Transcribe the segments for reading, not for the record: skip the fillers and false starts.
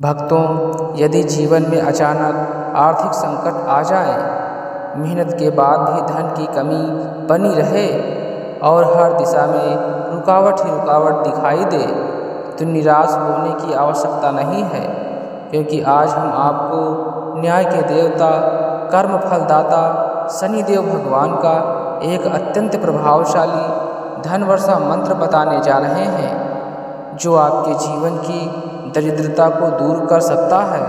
भक्तों, यदि जीवन में अचानक आर्थिक संकट आ जाए, मेहनत के बाद भी धन की कमी बनी रहे और हर दिशा में रुकावट ही रुकावट दिखाई दे, तो निराश होने की आवश्यकता नहीं है, क्योंकि आज हम आपको न्याय के देवता, कर्म फलदाता शनिदेव भगवान का एक अत्यंत प्रभावशाली धन वर्षा मंत्र बताने जा रहे हैं, जो आपके जीवन की दरिद्रता को दूर कर सकता है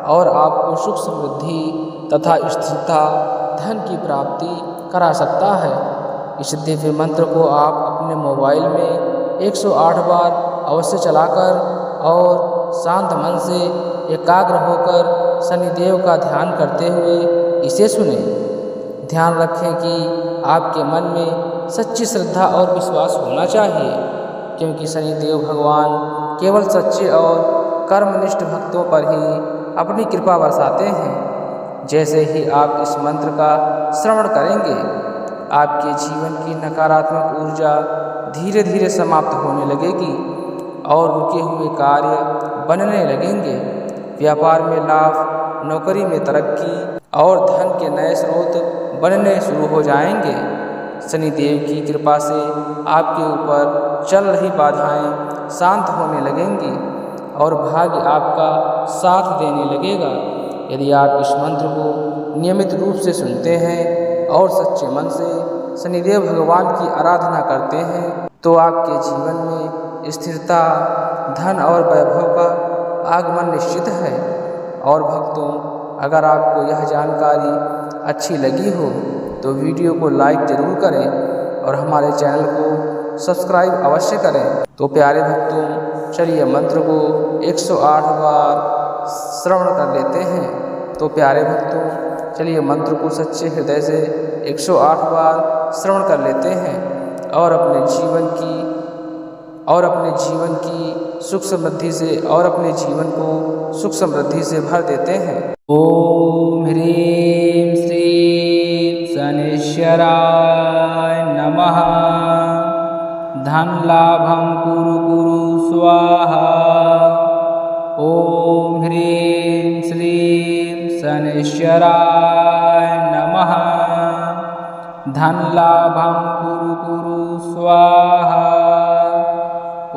और आपको सुख समृद्धि तथा स्थिरता, धन की प्राप्ति करा सकता है। इस दिव्य मंत्र को आप अपने मोबाइल में 108 बार अवश्य चलाकर और शांत मन से एकाग्र होकर शनिदेव का ध्यान करते हुए इसे सुने। ध्यान रखें कि आपके मन में सच्ची श्रद्धा और विश्वास होना चाहिए, क्योंकि शनिदेव भगवान केवल सच्चे और कर्मनिष्ठ भक्तों पर ही अपनी कृपा बरसाते हैं। जैसे ही आप इस मंत्र का श्रवण करेंगे, आपके जीवन की नकारात्मक ऊर्जा धीरे धीरे समाप्त होने लगेगी और रुके हुए कार्य बनने लगेंगे। व्यापार में लाभ, नौकरी में तरक्की और धन के नए स्रोत बनने शुरू हो जाएंगे। शनिदेव की कृपा से आपके ऊपर चल रही बाधाएं शांत होने लगेंगी और भाग्य आपका साथ देने लगेगा। यदि आप इस मंत्र को नियमित रूप से सुनते हैं और सच्चे मन से शनिदेव भगवान की आराधना करते हैं, तो आपके जीवन में स्थिरता, धन और वैभव का आगमन निश्चित है। और भक्तों, अगर आपको यह जानकारी अच्छी लगी हो तो वीडियो को लाइक जरूर करें और हमारे चैनल को सब्सक्राइब अवश्य करें। तो प्यारे भक्तों, चलिए मंत्र को 108 बार श्रवण कर लेते हैं। तो प्यारे भक्तों, चलिए मंत्र को सच्चे हृदय से 108 बार श्रवण कर लेते हैं और अपने जीवन की सुख समृद्धि से और अपने जीवन को सुख समृद्धि से भर देते हैं। ओम ह्रीं श्रीं शनैश्चराय नमः। धन लाभं कुरु कुरु स्वाहा। ओम ह्रीं श्रीं शनैश्चराय नमः। धन लाभं कुरु कुरु स्वाहा।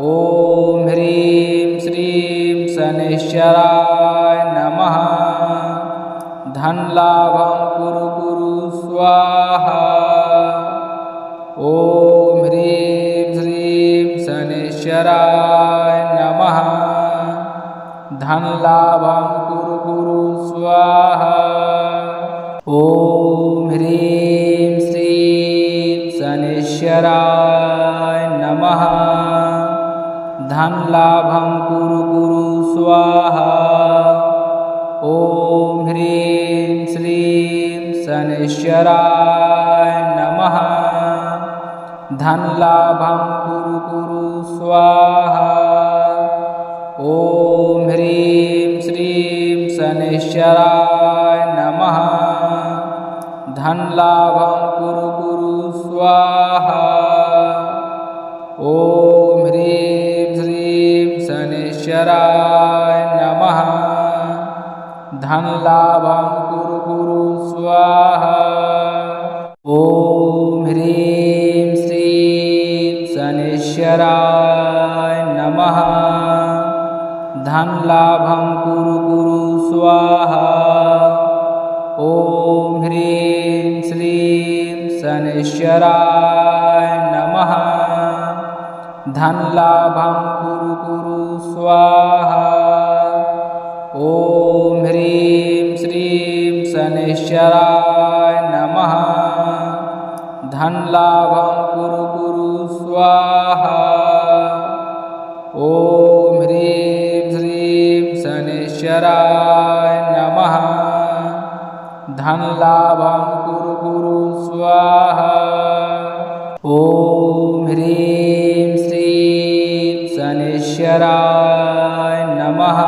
ओम ह्रीं श्रीं शनैश्चराय नमः। धन लाभं कुरु कुरु स्वाहा। ओम ह्रीं श्रीं शनैश्चराय नमः। धन लाभं कुरु कुरु स्वाहा। ओम ह्रीं श्रीं शनैश्चराय नमः। धन लाभं कुरु कुरु स्वाहा। ओम ह्रीं श्रीं शनैश्चराय नमः। धन लाभं कुरु कुरु स्वाहा। ओम ह्रीं श्रीं शनैश्चराय नमः। धन लाभं कुरु कुरु स्वाहा। ओम ह्रीं श्रीं शनैश्चराय नमः। धन लाभं कुरु कुरु स्वाहा। ओम ह्रीं श्रीं शनैश्चराय नमः। धन लाभं कुरु कुरु स्वाहा। ओम ह्रीं श्रीं शनैश्चराय नमः। धन लाभं कुरु कुरु स्वाहा। ओम ह्रीं श्रीं शनैश्चराय नमः। धन लाभं कुरु कुरु स्वाहा। ओम ह्रीं श्रीं शनैश्चराय नमः। धन लाभं कुरु कुरु स्वाहा। ओम ह्रीं श्रीं शनैश्चराय नमः।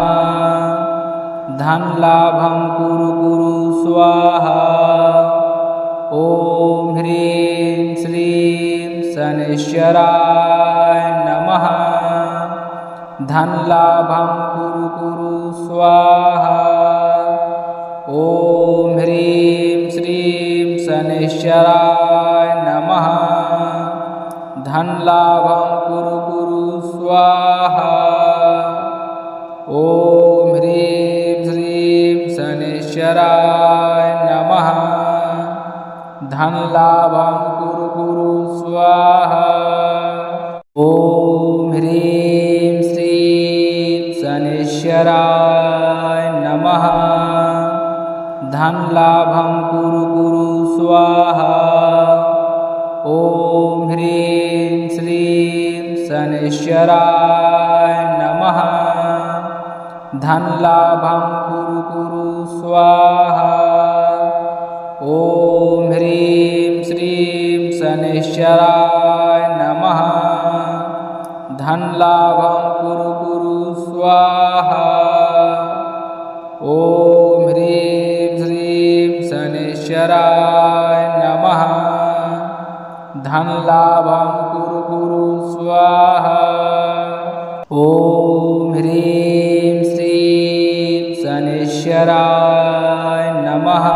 धन लाभं कुरु कुरु स्वाहा। ओम ह्रीं श्रीं शनैश्चराय नमः। धनलाभं कुरु कुरु स्वाहा। ॐ ह्रीं श्रीं शनैश्चराय नमः। धनलाभं कुरु कुरु स्वाहा। ॐ ह्रीं श्रीं शनैश्चराय नमः। धनलाभं कुरु कुरु स्वाहा। ॐ ह्रीं श्रीं शनैश्चराय नमः। धनलाभं कुरु कुरु स्वाहा। ॐ ह्रीं श्रीं शनैश्चराय नमः। धनलाभं कुरु कुरु स्वाहा। ॐ ह्रीं श्रीं शनैश्चराय नमः। धनलाभं कुरु कुरु स्वाहा। ॐ ह्रीं श्रीं शनैश्चराय नमः। धनलाभं कुरु कुरु स्वाहा। ॐ ह्रीं श्रीं शनैश्चराय नमः।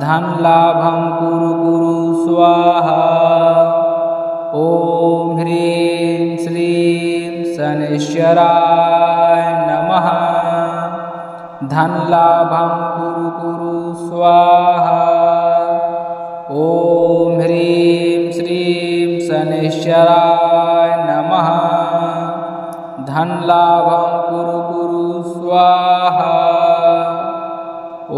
धनलाभं कुरु कुरु स्वाहा। ॐ ह्रीं श्रीं शनैश्चराय नमः। धनलाभं कुरु कुरु स्वाहा। ॐ ह्रीं श्रीं शनैश्चराय नमः। धनलाभं कुरु कुरु स्वाहा। ॐ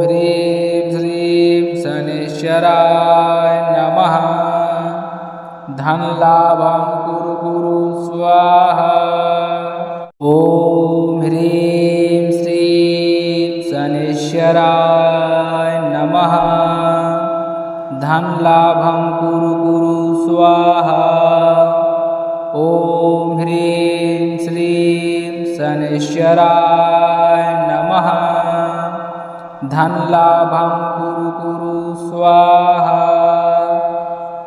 ह्रीं श्रीं शनैश्चराय नमः। धनलाभं कुरु कुरु स्वाहा। ॐ ह्रीं श्रीं शनैश्चराय नमः। धनलाभं कुरु कुरु स्वाहा। ॐ ह्रीं श्रीं शनैश्चराय नमः। धनलाभं कुरु कुरु स्वाहा।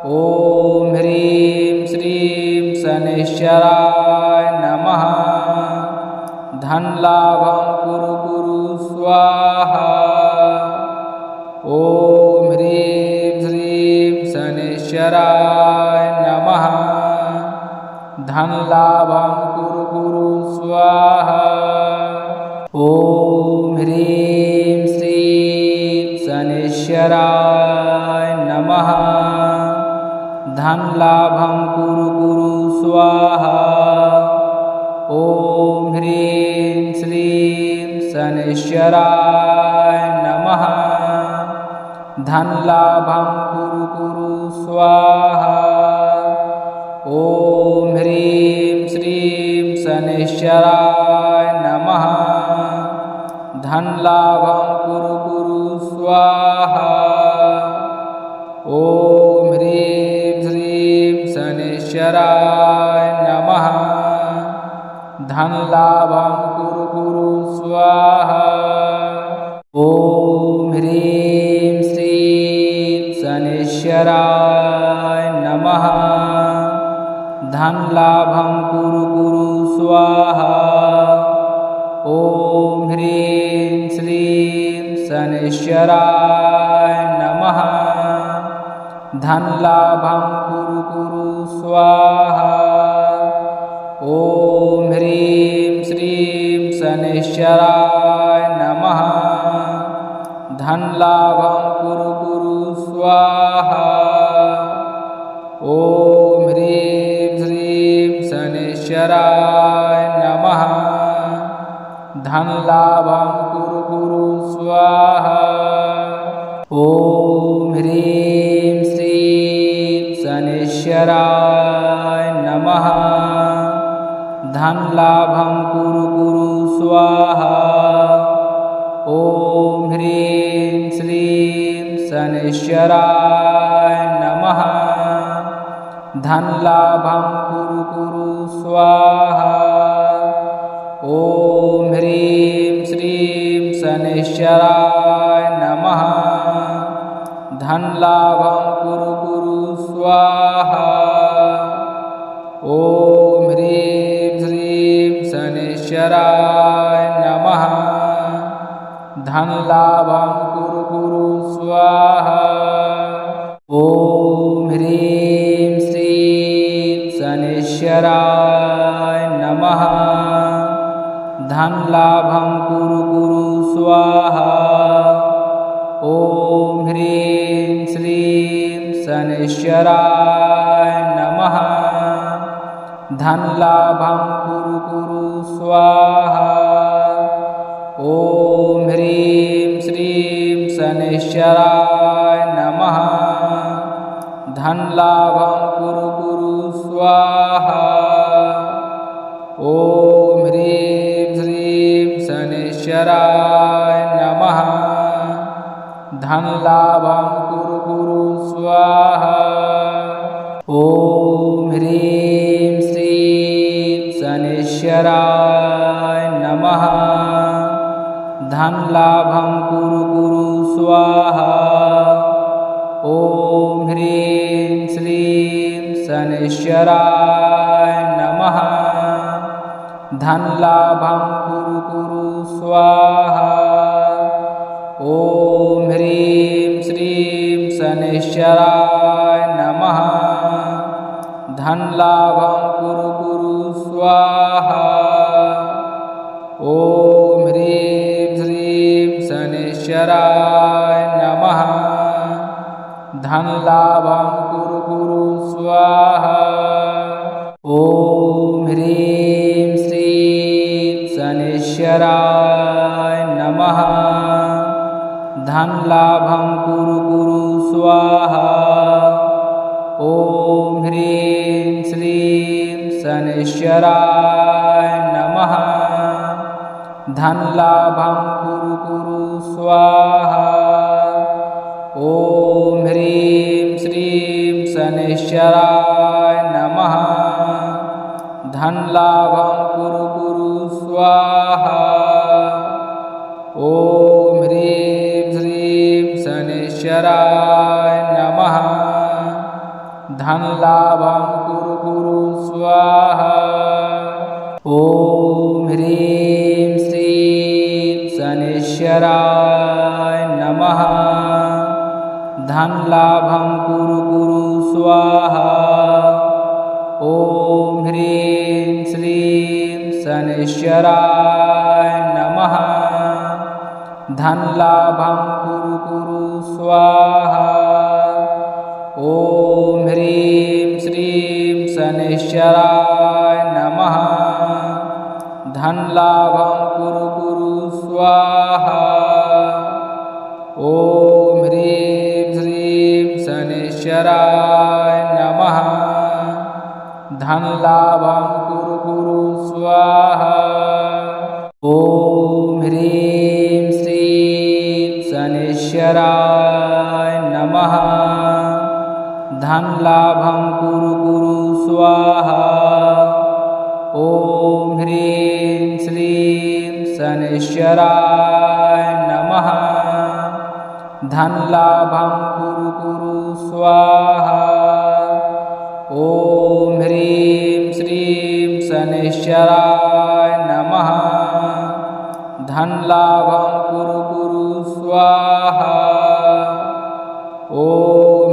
ॐ ह्रीं श्रीं शनैश्चराय नमः। धनलाभं कुरु कुरु स्वाहा। ॐ ह्रीं श्रीं शनैश्चराय नमः। धनलाभं कुरु कुरु स्वाहा। ॐ ह्रीं श्रीं शनैश्चराय नमः। धनलाभं कुरु कुरु स्वाहा। ॐ ह्रीं श्रीं शनैश्चराय नमः। धनलाभं कुरु कुरु स्वाहा। ॐ ह्रीं श्रीं शनैश्चराय नमः। धनलाभं कुरु कुरु स्वाहा। ॐ ह्रीं श्रीं शनैश्चराय नमः। धनलाभं कुरु कुरु स्वाहा। ॐ ह्रीं श्रीं शनैश्चराय नमः। धनलाभं कुरु कुरु स्वाहा। ॐ ह्रीं श्रीं शनैश्चराय नमः। धनलाभं कुरु कुरु स्वाहा। ॐ ह्रीं श्रीं शनैश्चराय नमः। धनलाभं कुरु कुरु स्वाहा। ॐ ह्रीं श्रीं शनैश्चराय नमः। धनलाभं कुरु कुरु स्वाहा। ॐ ह्रीं श्रीं शनैश्चराय नमः। धनलाभं कुरु कुरु स्वाहा। ॐ ह्रीं श्रीं शनैश्चराय नमः। धनलाभं कुरु कुरु स्वाहा। ॐ ह्रीं श्रीं शनैश्चराय नमः। धनलाभं कुरु कुरु स्वाहा। ॐ ह्रीं शनैश्चराय नमः। धन लाभं कुरु कुरु स्वाहा। ॐ ह्रीं श्रीं शनैश्चराय नमः। धन लाभं कुरु कुरु स्वाहा। ॐ ह्रीं श्रीं शनैश्चराय नमः। धन लाभं कुरु कुरु स्वाहा। ॐ ह्रीं श्रीं शनैश्चराय नमः। धन लाभं कुरु कुरु स्वाहा। ॐ ह्रीं श्रीं शनैश्चराय नमः। धन लाभं कुरु कुरु स्वाहा। ॐ ह्रीं श्रीं शनैश्चराय नमः। धन लाभं कुरु कुरु स्वाहा। ॐ ह्रीं श्रीं शनैश्चराय नमः। धन लाभं कुरु कुरु स्वाहा। ॐ ह्रीं श्रीं शनैश्चराय नमः। धन लाभं कुरु कुरु स्वाहा। ॐ ह्रीं श्रीं शनैश्चराय नमः। धन लाभं कुरु कुरु स्वाहा। ॐ ह्रीं श्रीं शनैश्चराय नमः। धन लाभं कुरु कुरु स्वाहा। ॐ ह्रीं श्रीं शनैश्चराय नमः। धन लाभं कुरु कुरु स्वाहा। ॐ ह्रीं श्रीं शनैश्चराय नमः। धन लाभं कुरु कुरु स्वाहा। ॐ ह्रीं श्रीं शनैश्चराय नमः। धन लाभं कुरु कुरु स्वाहा। ॐ ह्रीं श्रीं शनैश्चराय नमः। धन लाभं कुरु कुरु स्वाहा। ॐ ह्रीं श्रीं शनैश्चराय नमः। धन लाभं कुरु कुरु स्वाहा। ॐ ह्रीं श्रीं शनैश्चराय नमः। धन लाभं कुरु कुरु स्वाहा। ॐ ह्रीं श्रीं शनैश्चराय नमः। धन लाभं कुरु कुरु स्वाहा। ॐ ह्रीं श्रीं शनैश्चराय नमः। धन लाभं कुरु कुरु स्वाहा। ॐ ह्रीं श्रीं शनैश्चराय नमः। धन लाभं कुरु कुरु स्वाहा। ॐ ह्रीं श्रीं शनैश्चराय नमः। धन लाभं कुरु कुरु स्वाहा। ॐ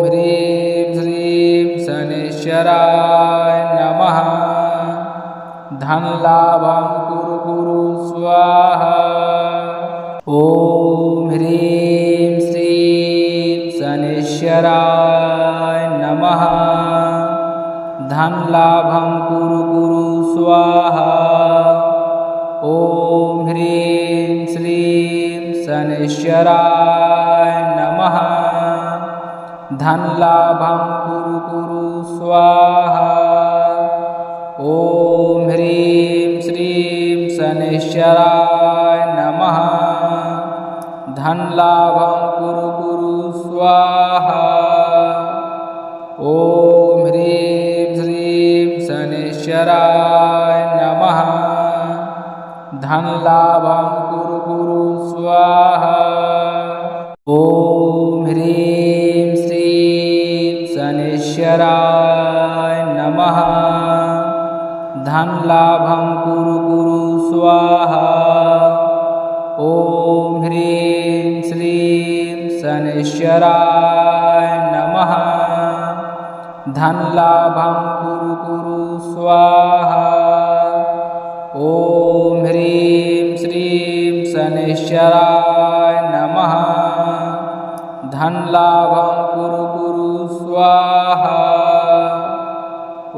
ह्रीं श्रीं शनैश्चराय नमः। धन लाभं कुरु कुरु स्वाहा। ॐ ह्रीं श्रीं शनैश्चराय नमः। धन लाभं कुरु कुरु स्वाहा। ॐ ह्रीं श्रीं शनैश्चराय नमः। धन लाभं कुरु कुरु स्वाहा। ॐ ह्रीं श्रीं शनैश्चराय नमः। धन लाभं कुरु कुरु स्वाहा। ॐ ह्रीं श्रीं शनैश्चराय नमः। धन लाभं कुरु कुरु स्वाहा। ॐ ह्रीं श्रीं शनैश्चराय नमः। धनलाभं कुरु कुरु स्वाहा। ॐ ह्रीं श्रीं शनैश्चराय नमः। धनलाभं कुरु कुरु स्वाहा। ॐ ह्रीं श्रीं शनैश्चराय नमः। धनलाभं कुरु कुरु स्वाहा। ॐ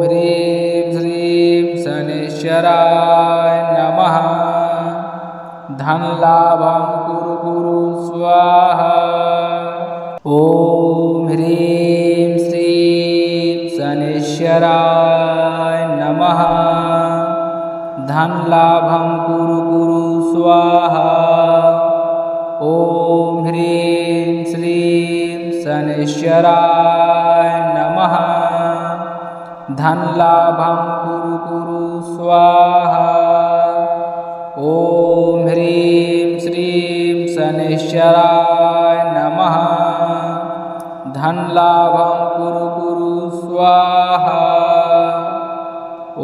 ह्रीं श्रीं शनैश्चराय नमः। धनलाभं कुरु कुरु स्वाहा। ॐ ह्रीं श्रीं शनैश्चराय नमः। धनलाभं कुरु कुरु स्वाहा। ॐ ह्रीं श्रीं शनैश्चराय नमः। धनलाभं कुरु कुरु स्वाहा। ॐ ह्रीं श्रीं शनैश्चराय नमः। धनलाभं कुरु कुरु स्वाहा। ॐ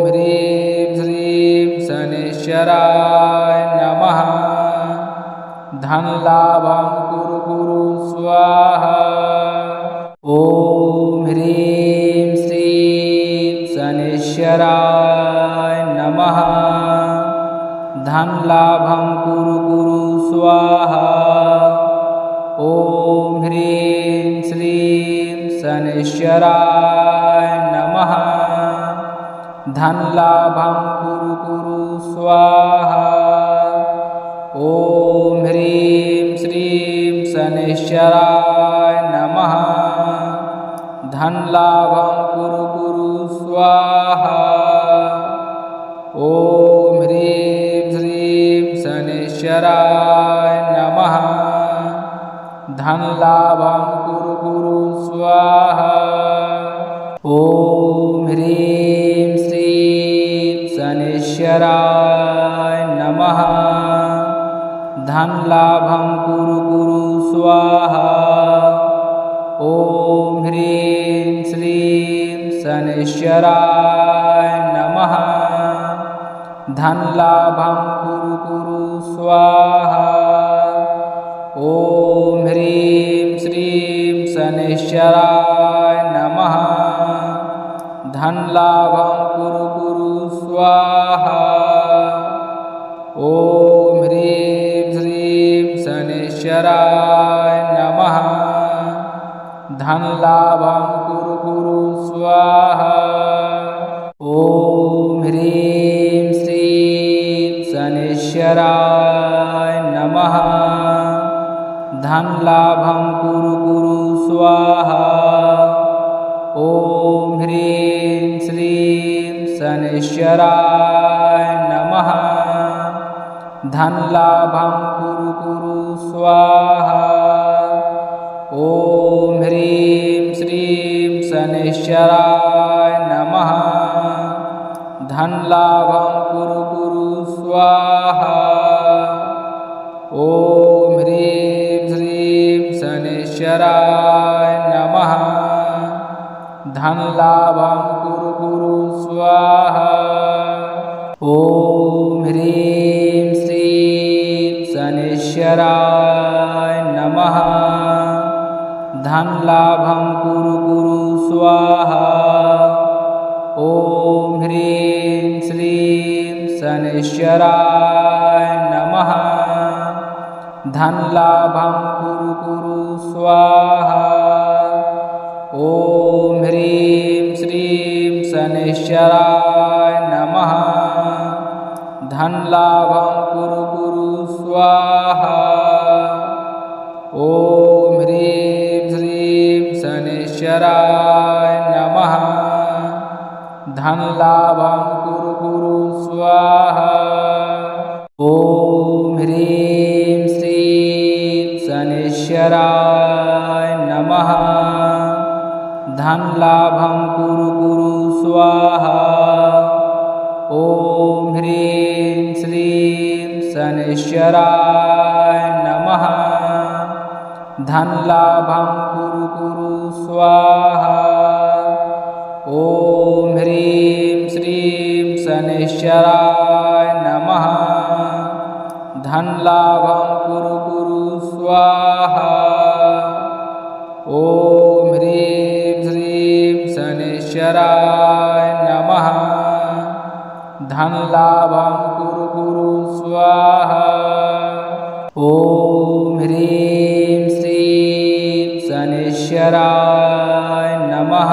ह्रीं श्रीं शनैश्चराय नमः। धनलाभं कुरु कुरु स्वाहा। ॐ ह्रीं श्रीं शनैश्चराय नमः। धनलाभं कुरु कुरु स्वाहा। ॐ ह्रीं श्रीं शनैश्चराय नमः। धनलाभं कुरु कुरु स्वाहा। ॐ ह्रीं श्रीं शनैश्चराय नमः। धनलाभं कुरु कुरु स्वाहा। ॐ ह्रीं श्रीं शनैश्चराय नमः। धनलाभं कुरु कुरु स्वाहा। ॐ ह्रीं श्रीं शनैश्चराय नमः। धनलाभं कुरु कुरु स्वाहा। ॐ ह्रीं श्रीं शनैश्चराय नमः। धनलाभं कुरु कुरु स्वाहा। ॐ ह्रीं श्रीं शनैश्चराय नमः। धनलाभं कुरु कुरु स्वाहा। ॐ ह्रीं श्रीं शनैश्चराय नमः। धनलाभं कुरु कुरु स्वाहा। ॐ ह्रीं श्रीं शनैश्चराय नमः। धनलाभं कुरु कुरु स्वाहा। ॐ ह्रीं श्रीं शनैश्चराय नमः। धनलाभं कुरु कुरु स्वाहा। ॐ ह्रीं श्रीं शनैश्चराय नमः। धनलाभं कुरु कुरु स्वाहा। ॐ ह्रीं श्रीं शनैश्चराय नमः। धनलाभं कुरु कुरु स्वाहा। ॐ ह्रीं श्रीं शनैश्चराय नमः। धनलाभं कुरु कुरु स्वाहा। ॐ ह्रीं श्रीं शनैश्चराय नमः। धनलाभं कुरु कुरु स्वाहा। ॐ ह्रीं श्रीं शनैश्चराय नमः। धनलाभं कुरु कुरु स्वाहा। ॐ ह्रीं श्रीं शनैश्चराय नमः। धनलाभं कुरु कुरु स्वाहा। ॐ ह्रीं श्रीं शनैश्चराय नमः। धनलाभं कुरु कुरु स्वाहा। ॐ ह्रीं श्रीं शनैश्चराय नमः। धनलाभं कुरु कुरु स्वाहा। ॐ ह्रीं शनैश्चराय नमः। धन लाभं कुरु कुरु स्वाहा। ॐ ह्रीं श्रीं शनैश्चराय नमः। धन लाभं कुरु कुरु स्वाहा। ॐ ह्रीं श्रीं शनैश्चराय नमः।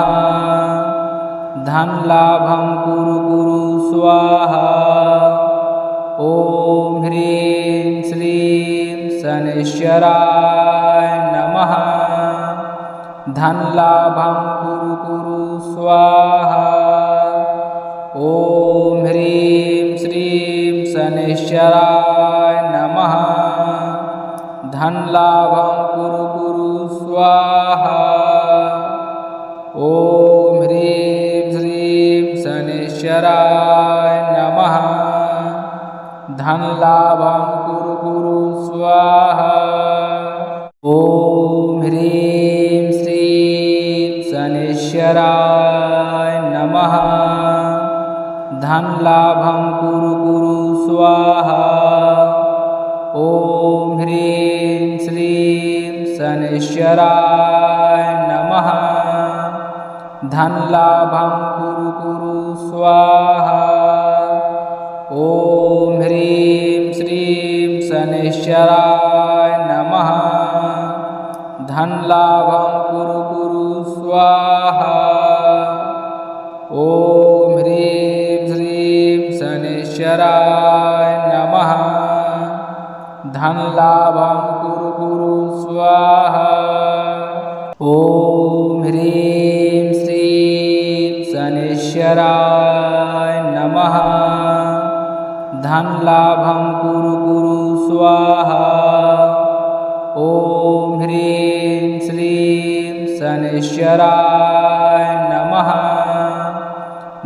धन लाभं कुरु कुरु स्वाहा। ॐ ह्रीं श्रीं शनैश्चराय नमः। धन लाभं कुरु कुरु स्वाहा। ॐ ह्रीं श्रीं शनैश्चराय नमः। धन लाभं कुरु कुरु स्वाहा। ॐ ह्रीं श्रीं शनैश्चराय नमः। धन लाभं कुरु कुरु स्वाहा। ॐ ह्रीं श्रीं शनैश्चराय नमः। धन लाभं कुरु कुरु स्वाहा। ॐ ह्रीं श्रीं शनैश्चराय नमः। धन लाभं कुरु कुरु स्वाहा। ॐ ह्रीं श्रीं शनैश्चराय नमः। धन लाभं कुरु कुरु स्वाहा। ॐ ह्रीं श्रीं शनैश्चराय नमः। धन लाभं कुरु कुरु स्वाहा। ॐ ह्रीं श्रीं शनैश्चराय नमः। धन लाभं कुरु कुरु स्वाहा। ॐ ह्रीं श्रीं शनैश्चराय नमः।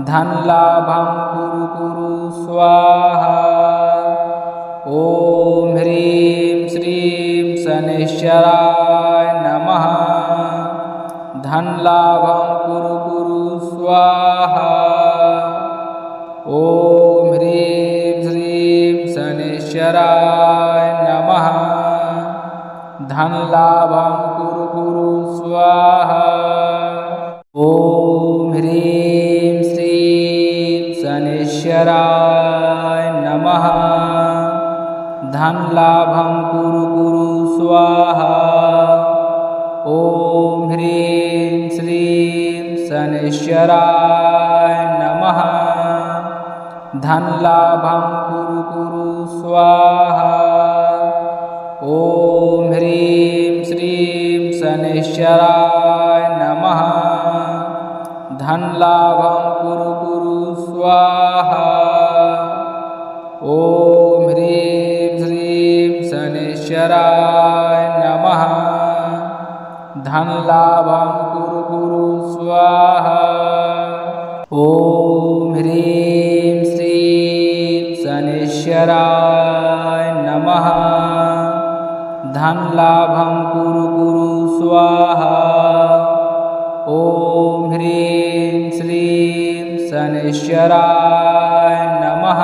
धन लाभं कुरु कुरु स्वाहा। ॐ ह्रीं श्रीं शनैश्चराय नमः। धन लाभं कुरु कुरु स्वाहा। ॐ ह्रीं श्रीं शनैश्चराय नमः। धन लाभं कुरु कुरु स्वाहा। ॐ ह्रीं श्रीं शनैश्चराय नमः। धन लाभं कुरु कुरु स्वाहा। ॐ ह्रीं श्रीं शनैश्चराय नमः। धन लाभं कुरु कुरु स्वाहा। ॐ ह्रीं श्रीं शनैश्चराय नमः। धन लाभं कुरु कुरु स्वाहा। ॐ ह्रीं श्रीं शनैश्चराय नमः। धन लाभं कुरु कुरु स्वाहा। ॐ ह्रीं श्रीं शनैश्चराय नमः। धन लाभं कुरु कुरु स्वाहा। ॐ ह्रीं श्रीं शनैश्चराय नमः।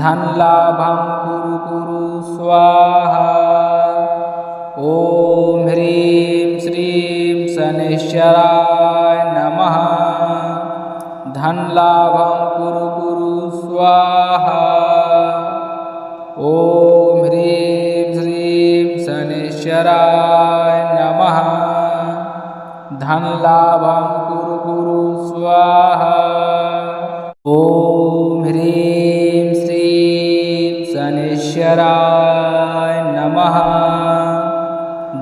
धन लाभं कुरु कुरु स्वाहा। ॐ ह्रीं श्रीं शनैश्चराय नमः। धन लाभं कुरु कुरु स्वाहा। ॐ ह्रीं श्रीं शनैश्चराय नमः। धन लाभं कुरु कुरु स्वाहा। ॐ ह्रीं श्रीं शनैश्चराय नमः।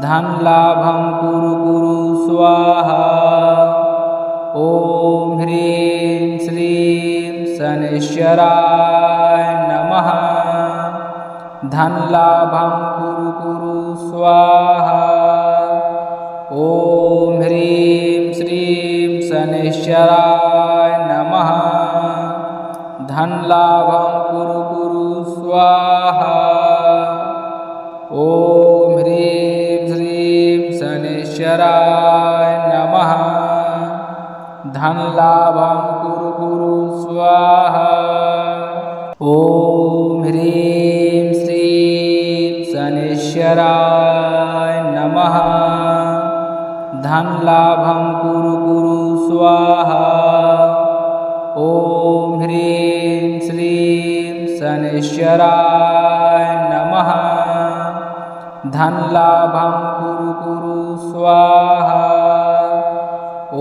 धन लाभं कुरु कुरु स्वाहा। ॐ ह्रीं श्रीं शनैश्चराय नमः। धन लाभं कुरु कुरु स्वाहा। ॐ ह्रीं श्रीं शनैश्चराय नमः। धन लाभं कुरु कुरु स्वाहा। ॐ ह्रीं श्रीं शनैश्चराय नमः। धनलाभं कुरु कुरु स्वाहा। ॐ ह्रीं श्रीं शनैश्चराय नमः। धनलाभं कुरु कुरु स्वाहा। ॐ ह्रीं श्रीं शनैश्चराय नमः। धनलाभं कुरु कुरु स्वाहा। ॐ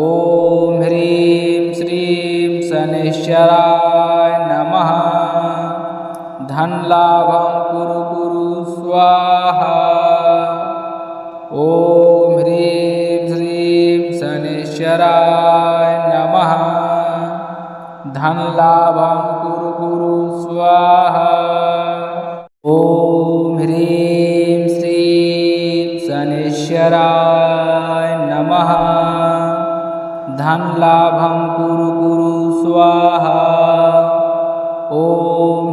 ह्रीं श्रीं शनैश्चराय नमः। धनलाभं कुरु कुरु स्वाहा। ॐ ह्रीं श्रीं शनैश्चराय नमः। धनलाभं कुरु कुरु स्वाहा। ॐ ह्रीं श्रीं शनैश्चराय नमः। धनलाभं कुरु कुरु स्वाहा। ॐ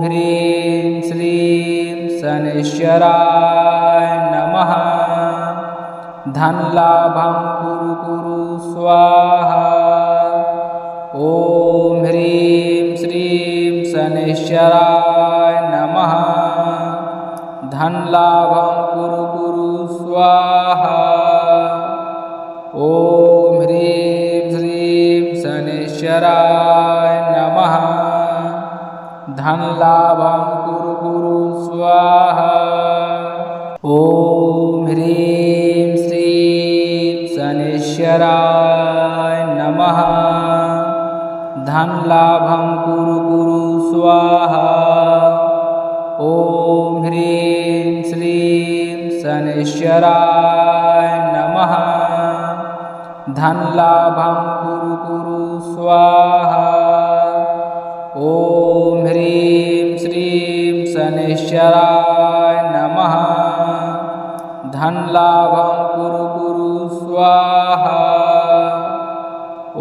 ह्रीं श्रीं शनैश्चराय नमः। धनलाभं कुरु कुरु स्वाहा। ॐ ह्रीं श्रीं शनैश्चराय नमः। धनलाभं कुरु कुरु स्वाहा। ॐ ह्रीं श्रीं शनैश्चराय नमः। धनलाभं कुरु कुरु स्वाहा। ॐ ह्रीं श्रीं शनैश्चराय नमः। धनलाभं कुरु कुरु स्वाहा। ॐ ह्रीं श्रीं शनैश्चराय नमः। धनलाभं कुरु कुरु स्वाहा। ॐ ह्रीं श्रीं शनैश्चराय नमः। धनलाभं कुरु कुरु स्वाहा। ॐ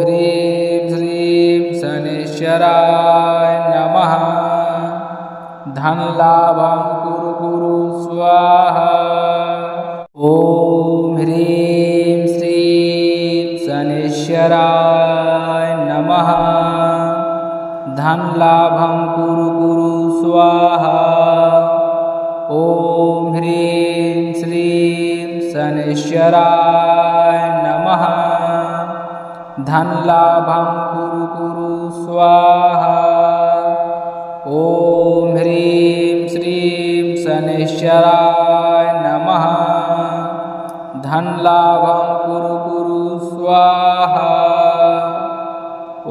ह्रीं श्रीं शनैश्चराय नमः। धनलाभं कुरु कुरु स्वाहा। ॐ ह्रीं श्रीं शनैश्चराय नमः। धनलाभं कुरु कुरु स्वाहा। ॐ ह्रीं श्रीं शनैश्चराय नमः। धनलाभं कुरु कुरु स्वाहा। ॐ ह्रीं श्रीं शनैश्चराय नमः। धनलाभं कुरु कुरु स्वाहा। ॐ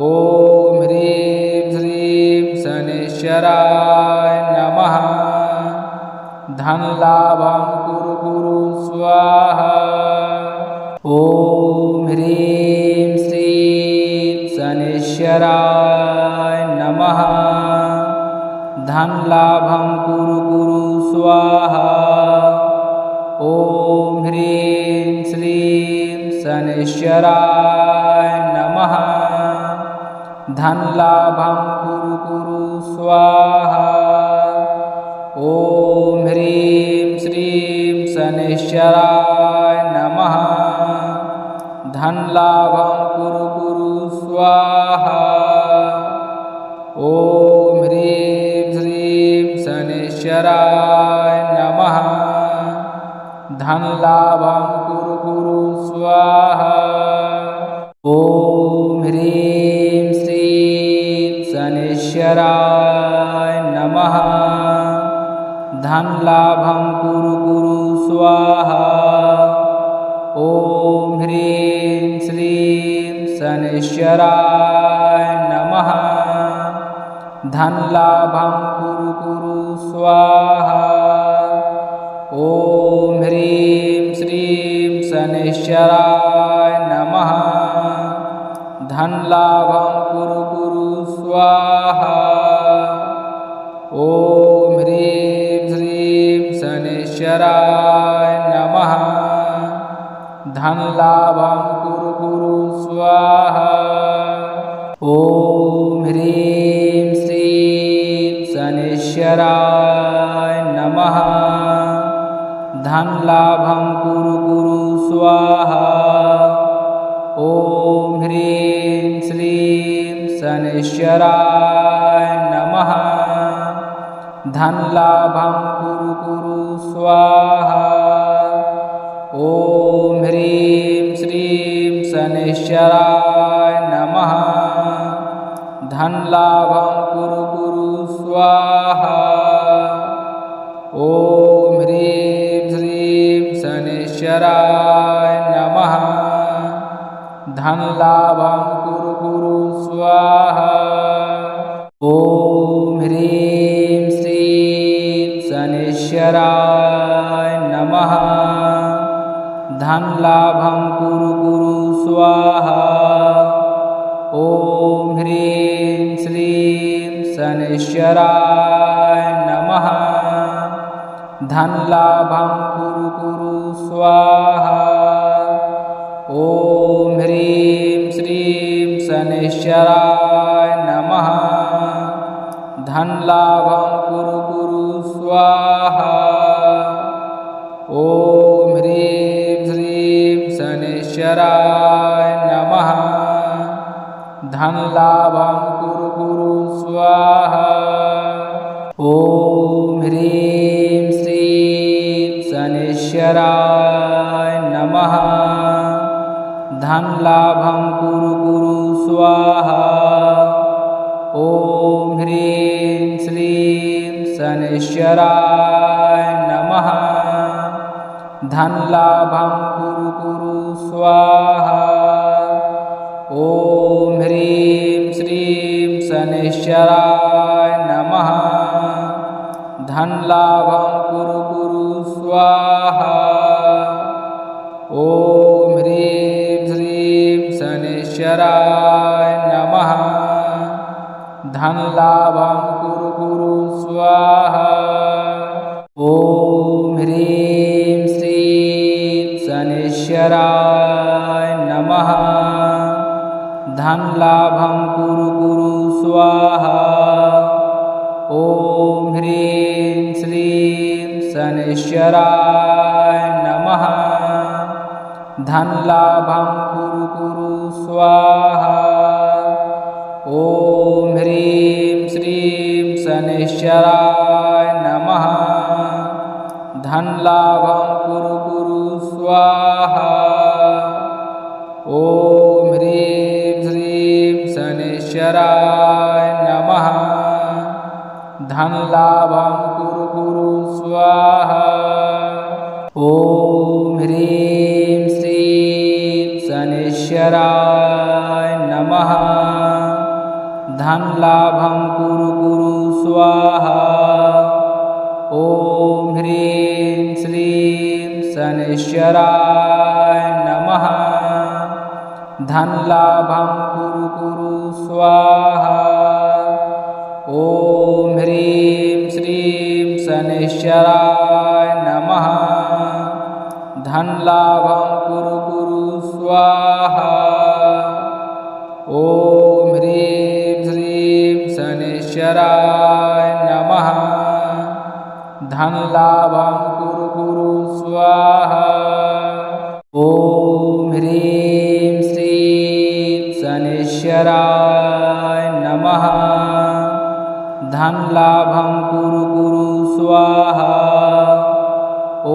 ह्रीं श्रीं शनैश्चराय नमः। धनलाभं कुरु कुरु स्वाहा। ॐ ह्रीं श्रीं शनैश्चराय नमः। धनलाभं कुरु कुरु स्वाहा। ॐ ह्रीं श्रीं शनैश्चराय नमः। धनलाभं कुरु कुरु स्वाहा। ॐ ह्रीं श्रीं शनैश्चराय नमः। धनलाभं कुरु कुरु स्वाहा। ॐ ह्रीं श्रीं शनैश्चराय नमः। धनलाभं कुरु कुरु स्वाहा। ॐ ह्रीं श्रीं शनैश्चराय नमः। धनलाभं कुरु कुरु स्वाहा। ॐ ह्रीं श्रीं शनैश्चराय नमः। धनलाभं कुरु कुरु स्वाहा। ॐ ह्रीं श्रीं शनैश्चराय नमः। धनलाभं कुरु कुरु स्वाहा। ॐ ह्रीं श्रीं शनैश्चराय नमः। धनलाभं कुरु कुरु स्वाहा। ॐ ह्रीं श्रीं शनैश्चराय नमः। धनलाभं कुरु कुरु स्वाहा। ॐ ह्रीं श्रीं शनैश्चराय नमः। धनलाभं कुरु कुरु स्वाहा। ॐ ह्रीं श्रीं शनैश्चराय नमः। धनलाभं कुरु कुरु स्वाहा। ॐ ह्रीं श्रीं शनैश्चराय नमः। धनलाभं कुरु कुरु स्वाहा। ॐ ह्रीं श्रीं शनैश्चराय नमः। धनलाभं कुरु कुरु स्वाहा। ॐ ह्रीं श्रीं शनैश्चराय नमः। धनलाभं कुरु कुरु स्वाहा। ॐ ह्रीं श्रीं शनैश्चराय नमः। धनलाभं कुरु कुरु स्वाहा। ॐ ह्रीं श्रीं शनैश्चराय नमः। धनलाभं कुरु कुरु स्वाहा। ॐ ह्रीं श्रीं शनैश्चराय नमः। धनलाभं कुरु कुरु स्वाहा। ॐ ह्रीं श्रीं शनैश्चराय नमः। धनलाभं कुरु कुरु स्वाहा। ॐ ह्रीं श्रीं शनैश्चराय नमः। धनलाभं कुरु कुरु स्वाहा। ॐ ह्रीं श्रीं शनैश्चराय नमः। धनलाभं कुरु कुरु स्वाहा। ॐ ह्रीं श्रीं शनैश्चराय नमः। धनलाभं कुरु कुरु स्वाहा। ॐ ह्रीं श्रीं शनैश्चराय नमः। धनलाभं कुरु कुरु स्वाहा। ॐ ह्रीं श्रीं शनैश्चराय नमः। धनलाभं कुरु कुरु स्वाहा। ॐ ह्रीं श्रीं शनैश्चराय नमः। धनलाभं कुरु कुरु स्वाहा। ॐ ह्रीं श्रीं शनैश्चराय नमः। धनलाभं कुरु कुरु स्वाहा। ॐ ह्रीं श्रीं शनैश्चराय नमः। धनलाभं कुरु कुरु स्वाहा। ॐ ह्रीं श्रीं शनैश्चराय नमः। धनलाभं कुरु कुरु स्वाहा। ॐ ह्रीं श्रीं शनैश्चराय नमः। धनलाभं कुरु कुरु स्वाहा। ॐ ह्रीं श्रीं शनैश्चराय नमः। धनलाभं कुरु कुरु स्वाहा। ॐ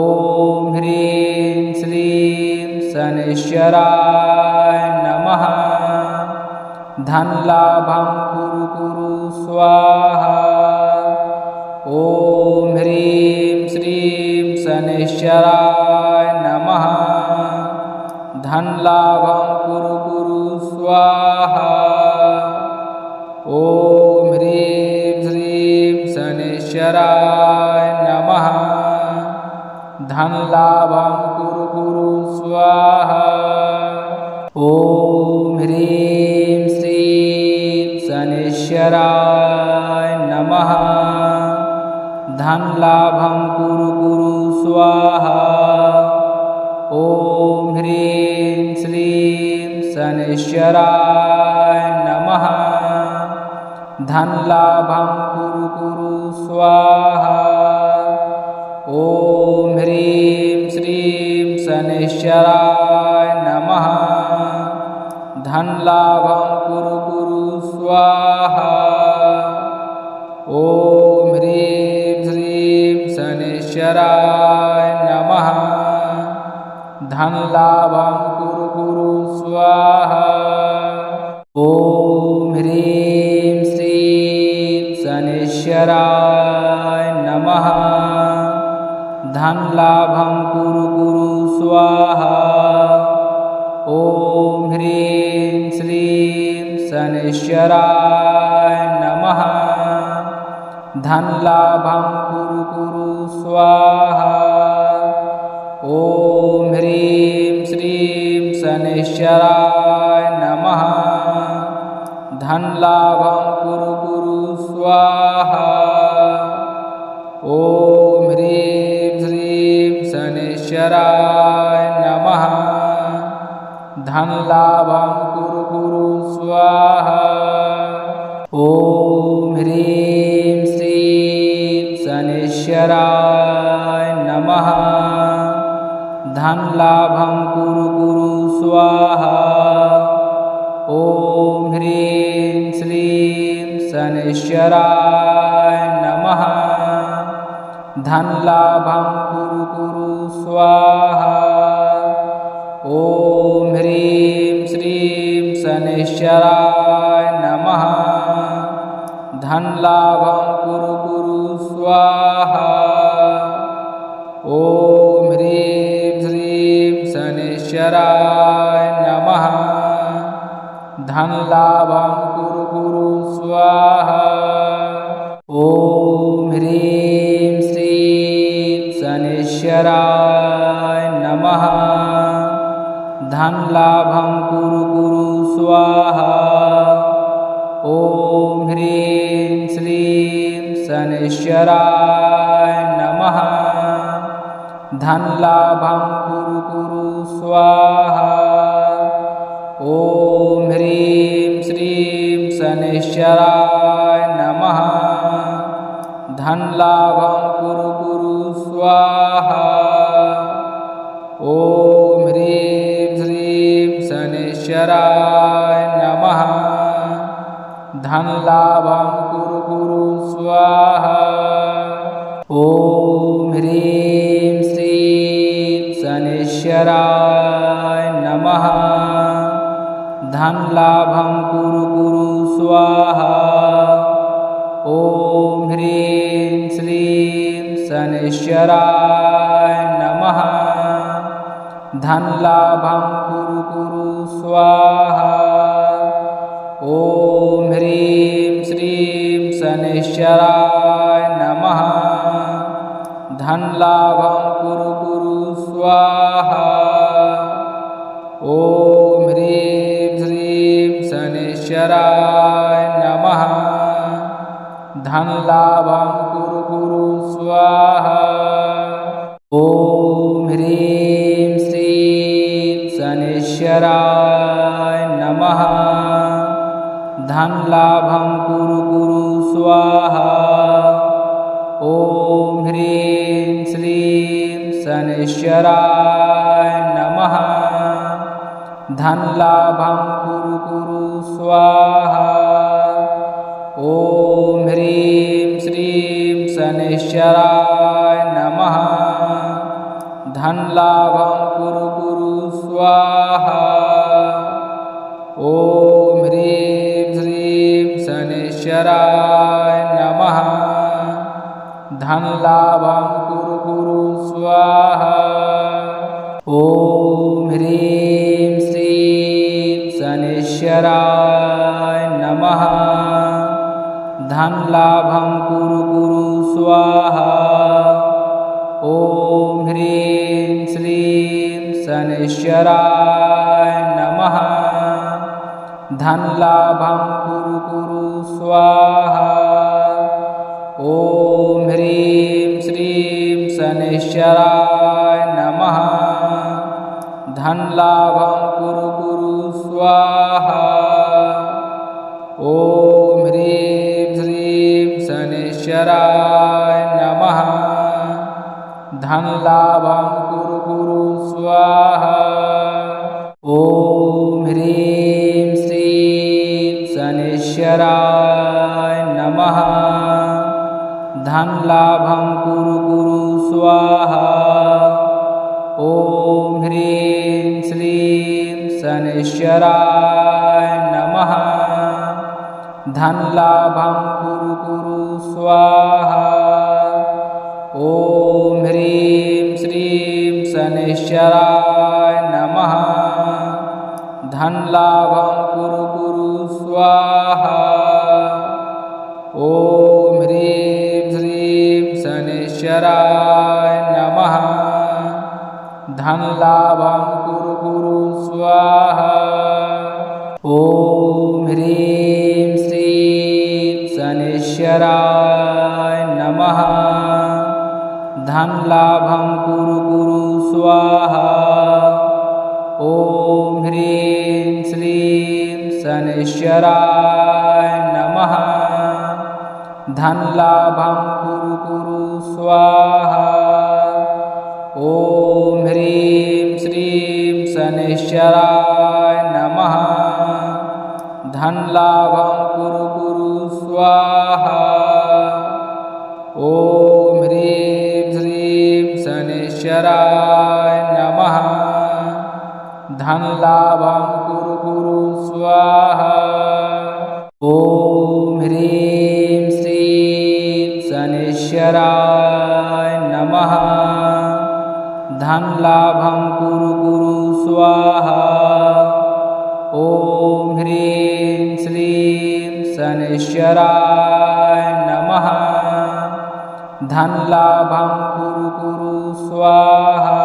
ह्रीं श्रीं शनैश्चराय नमः। धनलाभं कुरु कुरु स्वाहा। ॐ ह्रीं श्रीं शनैश्चराय नमः। धनलाभं कुरु कुरु स्वाहा। ॐ ह्रीं श्रीं शनैश्चराय नमः। धनलाभं कुरु कुरु स्वाहा। ॐ ह्रीं श्रीं शनैश्चराय नमः। धनलाभं कुरु कुरु स्वाहा। ॐ ह्रीं श्रीं शनैश्चराय नमः। धनलाभं कुरु कुरु स्वाहा। ॐ ह्रीं श्रीं शनैश्चराय नमः। धनलाभं कुरु कुरु स्वाहा। ॐ ह्रीं श्रीं शनैश्चराय नमः। धनलाभं कुरु कुरु स्वाहा। ॐ ह्रीं श्रीं शनैश्चराय नमः। धनलाभं कुरु कुरु स्वाहा। ॐ ह्रीं श्रीं शनैश्चराय नमः। धनलाभं कुरु कुरु स्वाहा। ॐ ह्रीं श्रीं शनैश्चराय नमः। धनलाभं कुरु कुरु स्वाहा। ॐ ह्रीं श्रीं शनैश्चराय नमः। धनलाभं कुरु कुरु स्वाहा। ॐ ह्रीं श्रीं शनैश्चराय नमः। धनलाभं कुरु कुरु स्वाहा। ॐ ह्रीं श्रीं शनैश्चराय नमः। धनलाभं कुरु कुरु स्वाहा। ॐ ह्रीं श्रीं शनैश्चराय नमः। धनलाभं कुरु कुरु स्वाहा। ॐ ह्रीं श्रीं शनैश्चराय नमः। धनलाभं कुरु कुरु स्वाहा। ॐ ह्रीं श्रीं शनैश्चराय नमः। धनलाभं कुरु कुरु स्वाहा। ॐ ह्रीं श्रीं शनैश्चराय नमः। धनलाभं कुरु कुरु स्वाहा। ॐ ह्रीं श्रीं शनैश्चराय नमः। धनलाभं कुरु कुरु स्वाहा। ॐ ह्रीं श्रीं शनैश्चराय नमः। धनलाभं कुरु कुरु स्वाहा। ॐ ह्रीं श्रीं शनैश्चराय नमः। धनलाभं कुरु कुरु स्वाहा। ॐ ह्रीं श्रीं शनैश्चराय नमः। धनलाभं कुरु कुरु स्वाहा। ॐ ह्रीं श्रीं शनैश्चराय नमः। धनलाभं कुरु कुरु स्वाहा। ॐ ह्रीं श्रीं शनैश्चराय नमः। धनलाभं कुरु कुरु स्वाहा। ॐ ह्रीं श्रीं शनैश्चराय नमः। धनलाभं कुरु कुरु स्वाहा। ॐ ह्रीं श्रीं शनैश्चराय नमः। धनलाभं कुरु कुरु स्वाहा। ॐ ह्रीं श्रीं शनैश्चराय नमः। धनलाभं कुरु कुरु स्वाहा। ॐ ह्रीं श्रीं शनैश्चराय नमः। धनलाभं कुरु कुरु स्वाहा। ॐ ह्रीं श्रीं शनैश्चराय नमः। धनलाभं कुरु कुरु स्वाहा। ॐ ह्रीं श्रीं शनैश्चराय नमः। धनलाभं कुरु कुरु स्वाहा। ॐ ह्रीं श्रीं शनैश्चराय नमः। धनलाभं कुरु कुरु स्वाहा। ॐ ह्रीं श्रीं शनैश्चराय नमः। धनलाभं कुरु कुरु स्वाहा। ॐ ह्रीं शनैश्चराय नमः। धन लाभं कुरु कुरु स्वाहा। ॐ ह्रीं श्रीं शनैश्चराय नमः। धन लाभं कुरु कुरु स्वाहा। ॐ ह्रीं श्रीं शनैश्चराय नमः। धन लाभं कुरु कुरु स्वाहा। ॐ ह्रीं श्रीं शनैश्चराय नमः। धन लाभं कुरु कुरु स्वाहा। ॐ ह्रीं श्रीं शनैश्चराय नमः। धन लाभं कुरु कुरु स्वाहा। ॐ ह्रीं श्रीं शनैश्चराय नमः। धन लाभं कुरु कुरु स्वाहा। ॐ ह्रीं श्रीं शनैश्चराय नमः। धन लाभं कुरु कुरु स्वाहा। ॐ ह्रीं श्रीं शनैश्चराय नमः। धन लाभं कुरु कुरु स्वाहा। ॐ ह्रीं श्रीं शनैश्चराय नमः। धन लाभं कुरु कुरु स्वाहा। ॐ ह्रीं श्रीं शनैश्चराय नमः। धन लाभं कुरु कुरु स्वाहा।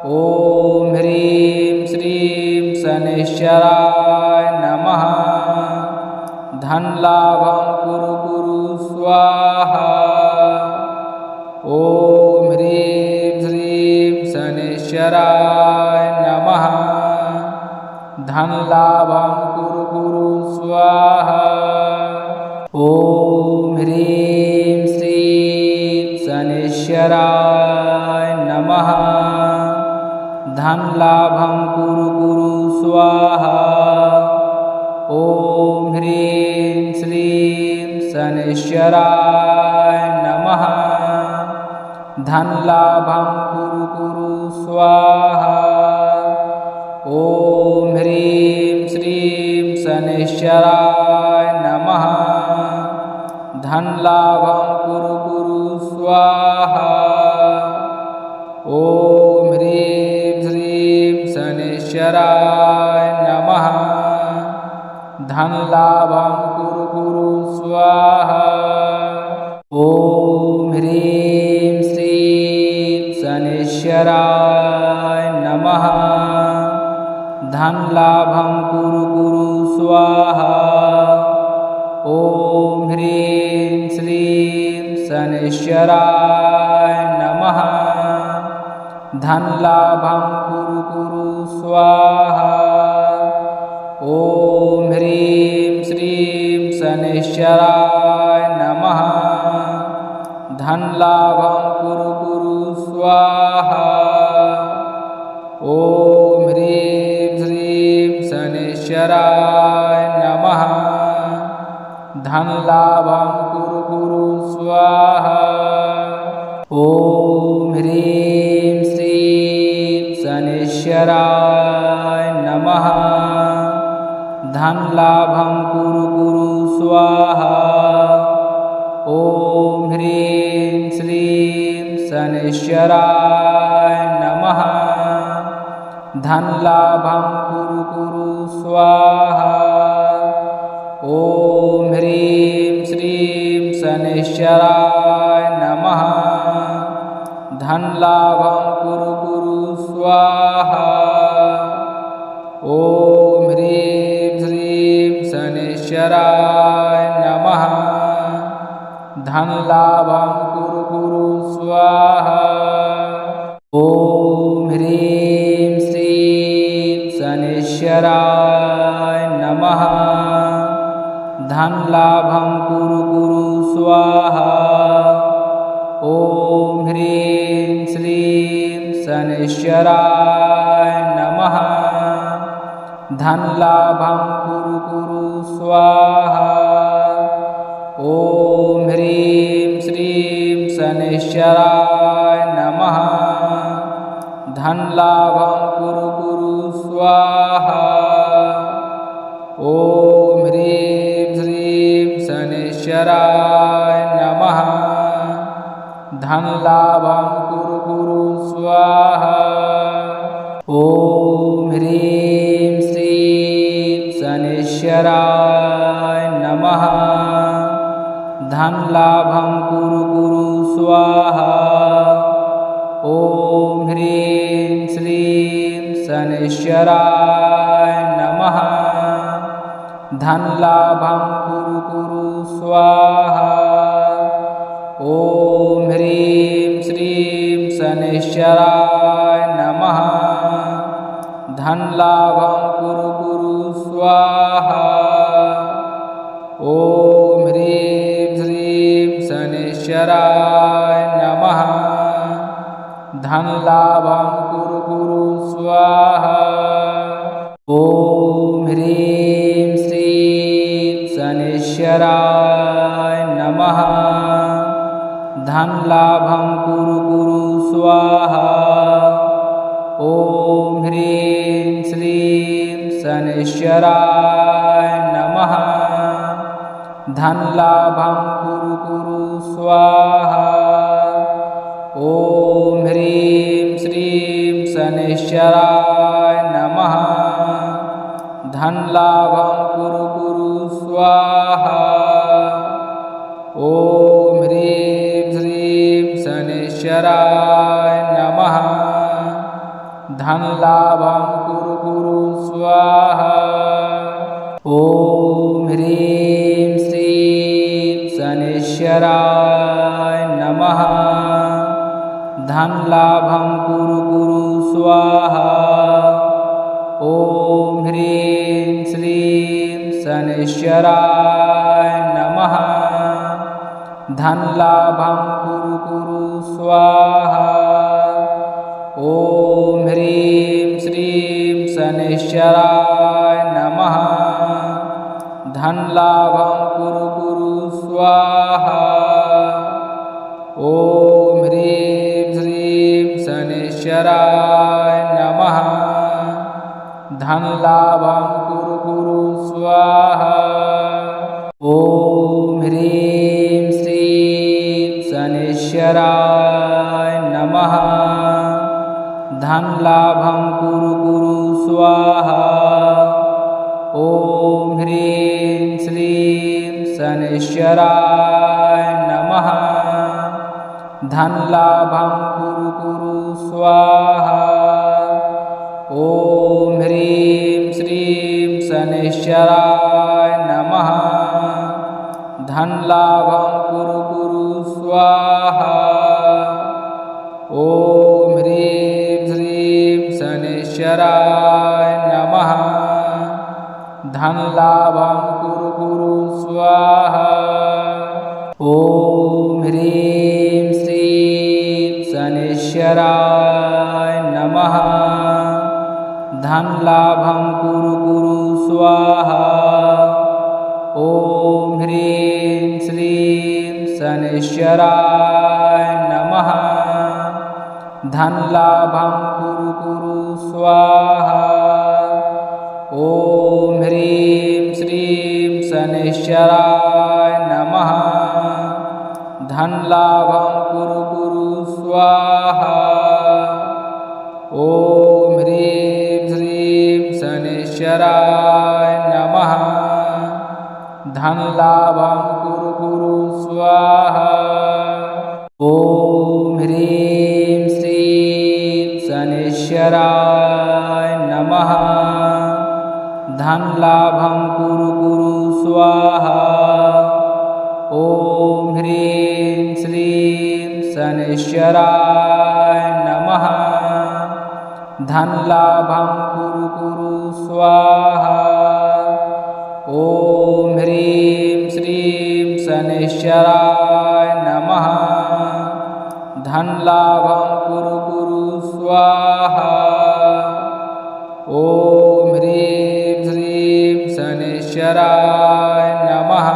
ॐ ह्रीं श्रीं शनैश्चराय नमः। धन लाभं कुरु कुरु स्वाहा। ॐ ह्रीं श्रीं शनैश्चराय नमः। धन लाभं कुरु कुरु स्वाहा। ॐ ह्रीं श्रीं शनैश्चराय नमः। धन लाभं कुरु कुरु स्वाहा। ॐ ह्रीं श्रीं शनैश्चराय नमः। धन लाभं कुरु कुरु स्वाहा। ॐ ह्रीं श्रीं शनैश्चराय नमः। धन लाभं कुरु कुरु स्वाहा। ॐ ह्रीं श्रीं शनैश्चराय नमः। धन लाभं कुरु कुरु स्वाहा। ॐ ह्रीं श्रीं शनैश्चराय नमः। धन लाभं कुरु कुरु स्वाहा। ॐ ह्रीं श्रीं शनैश्चराय नमः। धन लाभं कुरु कुरु स्वाहा। ॐ ह्रीं श्रीं शनैश्चराय नमः। धन लाभं कुरु कुरु स्वाहा। ॐ ह्रीं श्रीं शनैश्चराय नमः। धन लाभं कुरु कुरु स्वाहा। ॐ ह्रीं श्रीं शनैश्चराय नमः। धन लाभं कुरु कुरु स्वाहा। ॐ ह्रीं श्रीं शनैश्चराय नमः। धन लाभं कुरु कुरु स्वाहा। ॐ ह्रीं श्रीं शनैश्चराय नमः। धन लाभं कुरु कुरु स्वाहा। ॐ ह्रीं श्रीं शनैश्चराय नमः। धन लाभं कुरु कुरु स्वाहा। ॐ ह्रीं श्रीं शनैश्चराय नमः। धन लाभं कुरु कुरु स्वाहा। ॐ ह्रीं श्रीं शनैश्चराय नमः। धनलाभं कुरु कुरु स्वाहा। ॐ ह्रीं श्रीं शनैश्चराय नमः। धनलाभं कुरु कुरु स्वाहा। ॐ ह्रीं श्रीं शनैश्चराय नमः। धनलाभं कुरु कुरु स्वाहा। ॐ ह्रीं श्रीं शनैश्चराय नमः। धनलाभं कुरु कुरु स्वाहा। ॐ ह्रीं श्रीं शनैश्चराय नमः। धनलाभं कुरु कुरु स्वाहा। ॐ ह्रीं श्रीं शनैश्चराय नमः। धनलाभं कुरु कुरु स्वाहा। ॐ ह्रीं श्रीं शनैश्चराय नमः। धनलाभं कुरु कुरु स्वाहा। ॐ ह्रीं श्रीं शनैश्चराय नमः। धनलाभं कुरु कुरु स्वाहा। ॐ ह्रीं श्रीं शनैश्चराय नमः। धनलाभं कुरु कुरु स्वाहा। ॐ ह्रीं श्रीं शनैश्चराय नमः। धनलाभं कुरु कुरु स्वाहा। ॐ ह्रीं श्रीं शनैश्चराय नमः। धनलाभं कुरु कुरु स्वाहा। ॐ ह्रीं श्रीं शनैश्चराय नमः। धनलाभं कुरु कुरु स्वाहा। ॐ ह्रीं श्रीं शनैश्चराय नमः। धनलाभं कुरु कुरु स्वाहा। ॐ ह्रीं श्रीं शनैश्चराय नमः। धनलाभं कुरु कुरु स्वाहा। ॐ ह्रीं श्रीं शनैश्चराय नमः। धनलाभं कुरु कुरु स्वाहा। ॐ ह्रीं श्रीं शनैश्चराय नमः। धनलाभं कुरु कुरु स्वाहा। ॐ ह्रीं श्रीं शनैश्चराय नमः। धनलाभं कुरु कुरु स्वाहा। ॐ ह्रीं श्रीं शनैश्चराय नमः। धनलाभं कुरु कुरु स्वाहा। ॐ ह्रीं श्रीं शनैश्चराय नमः। धनलाभं कुरु कुरु स्वाहा। ॐ ह्रीं श्रीं शनैश्चराय नमः। धनलाभं कुरु कुरु स्वाहा। ॐ ह्रीं श्रीं शनैश्चराय नमः। धनलाभं कुरु कुरु स्वाहा। ॐ ह्रीं श्रीं शनैश्चराय नमः। धनलाभं कुरु कुरु स्वाहा। ॐ ह्रीं श्रीं शनैश्चराय नमः। धनलाभं कुरु कुरु स्वाहा। ॐ ह्रीं श्रीं शनैश्चराय नमः। धनलाभं कुरु कुरु स्वाहा। ॐ ह्रीं श्रीं शनैश्चराय नमः। धनलाभं कुरु कुरु स्वाहा। ॐ ह्रीं श्रीं शनैश्चराय नमः। धनलाभं कुरु कुरु स्वाहा। ॐ ह्रीं शनैश्चराय नमः।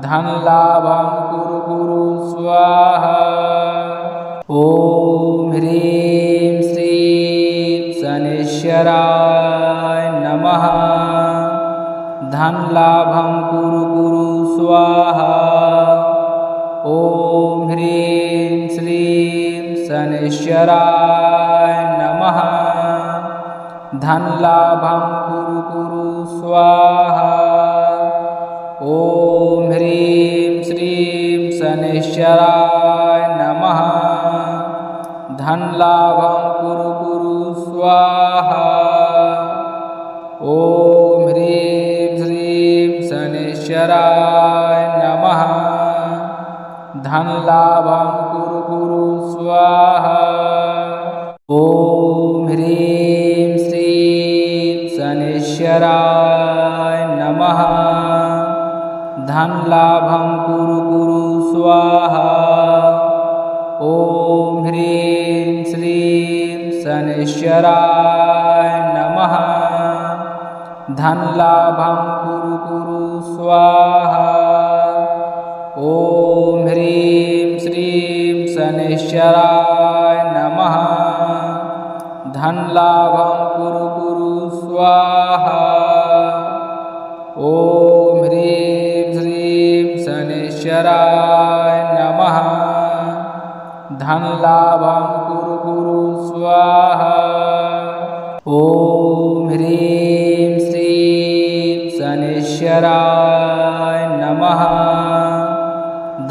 धन लाभं कुरु कुरु स्वाहा। ॐ ह्रीं श्रीं शनैश्चराय नमः। धन लाभं कुरु कुरु स्वाहा। ॐ ह्रीं श्रीं शनैश्चराय नमः। धन लाभं कुरु कुरु स्वाहा। ॐ ह्रीं श्रीं शनैश्चराय नमः। धन लाभं कुरु कुरु स्वाहा। ॐ ह्रीं श्रीं शनैश्चराय नमः। धन लाभं कुरु कुरु स्वाहा। ॐ ह्रीं श्रीं शनैश्चराय नमः। धन लाभं कुरु कुरु स्वाहा। ॐ ह्रीं श्रीं शनैश्चराय नमः। धन लाभं कुरु कुरु स्वाहा। ॐ ह्रीं श्रीं शनैश्चराय नमः। धन लाभं कुरु कुरु स्वाहा। ॐ ह्रीं श्रीं शनैश्चराय नमः। धन लाभं कुरु कुरु स्वाहा। ॐ ह्रीं श्रीं शनैश्चराय नमः।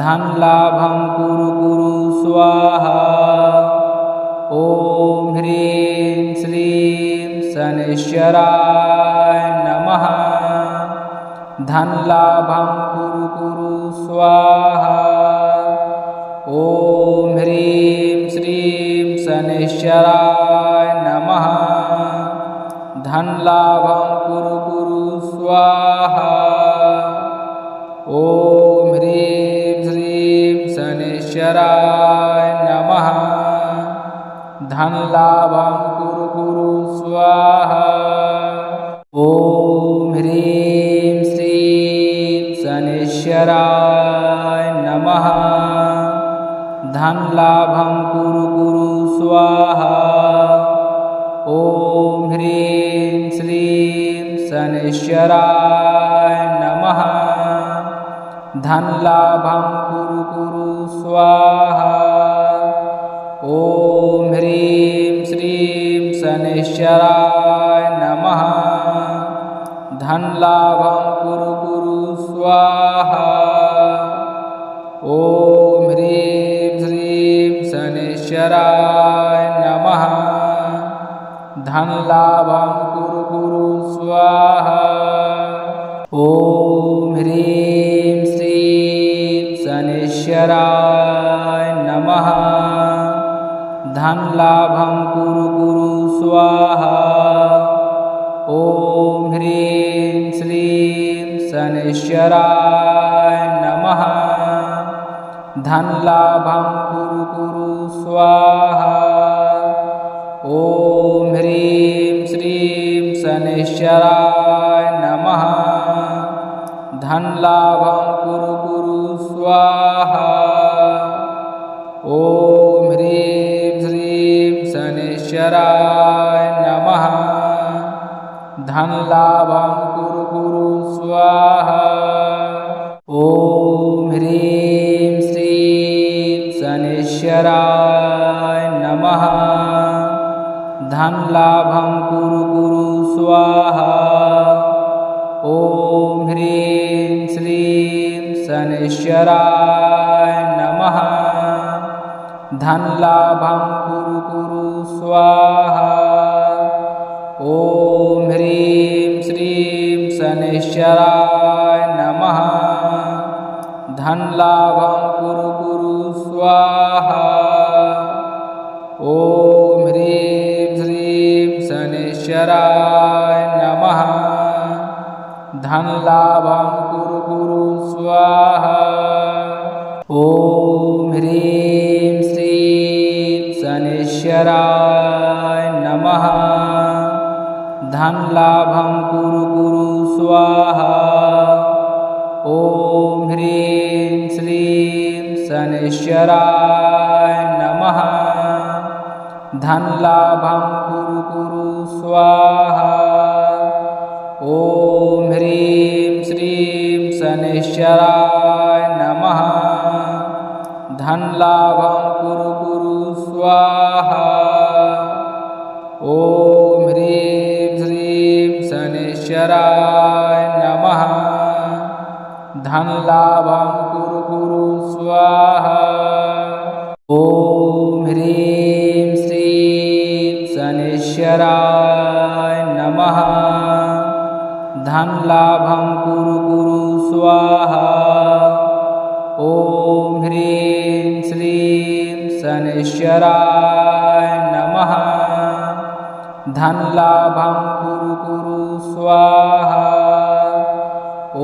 धन लाभं कुरु कुरु स्वाहा। ॐ ह्रीं श्रीं शनैश्चराय नमः। धन लाभं कुरु कुरु स्वाहा। ॐ ह्रीं श्रीं शनैश्चराय नमः। धन लाभं कुरु कुरु स्वाहा। ॐ ह्रीं श्रीं शनैश्चराय नमः। धन लाभं कुरु कुरु स्वाहा। ॐ ह्रीं श्रीं शनैश्चराय नमः। धन लाभं कुरु कुरु स्वाहा। ॐ ह्रीं श्रीं शनैश्चराय नमः। धन लाभं कुरु कुरु स्वाहा। ॐ ह्रीं श्रीं शनैश्चराय नमः। धन लाभं कुरु कुरु स्वाहा। ॐ ह्रीं श्रीं शनैश्चराय नमः। धन लाभं कुरु कुरु स्वाहा। ॐ ह्रीं श्रीं शनैश्चराय नमः। धन लाभं कुरु कुरु स्वाहा। ॐ ह्रीं श्रीं शनैश्चराय नमः। धन लाभं कुरु कुरु स्वाहा। ॐ ह्रीं श्रीं शनैश्चराय नमः। धन लाभं कुरु कुरु स्वाहा। ॐ ह्रीं श्रीं शनैश्चराय नमः। धन लाभं कुरु कुरु स्वाहा। ॐ ह्रीं श्रीं शनैश्चराय नमः। धन लाभं कुरु कुरु स्वाहा। ॐ ह्रीं श्रीं शनैश्चराय नमः। धन लाभं कुरु कुरु स्वाहा। ॐ ह्रीं श्रीं शनैश्चराय नमः। धन लाभं कुरु कुरु स्वाहा। ॐ ह्रीं श्रीं शनैश्चराय नमः। धन लाभं कुरु कुरु स्वाहा। ॐ ह्रीं श्रीं शनैश्चराय नमः। धन लाभं कुरु कुरु स्वाहा। ॐ ह्रीं श्रीं शनैश्चराय नमः। धनलाभं कुरु कुरु स्वाहा। ॐ ह्रीं श्रीं शनैश्चराय नमः। धनलाभं कुरु कुरु स्वाहा। ॐ ह्रीं श्रीं शनैश्चराय नमः। धनलाभं कुरु कुरु स्वाहा। ॐ ह्रीं श्रीं शनैश्चराय नमः। धनलाभं कुरु कुरु स्वाहा। ॐ ह्रीं श्रीं शनैश्चराय नमः। धनलाभं कुरु कुरु स्वाहा। ॐ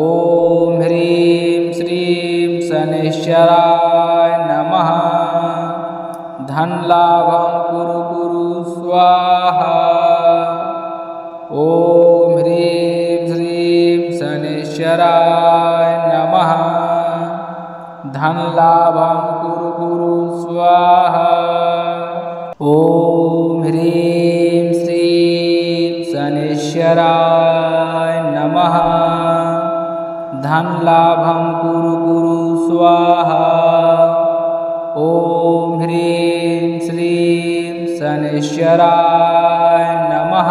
ह्रीं श्रीं शनैश्चराय नमः। धनलाभं कुरु कुरु स्वाहा। ॐ ह्रीं श्रीं शनैश्चराय नमः। धनलाभं कुरु कुरु स्वाहा। ॐ ह्रीं श्रीं शनैश्चराय नमः। धनलाभं कुरु कुरु स्वाहा। ॐ ह्रीं श्रीं शनैश्चराय नमः।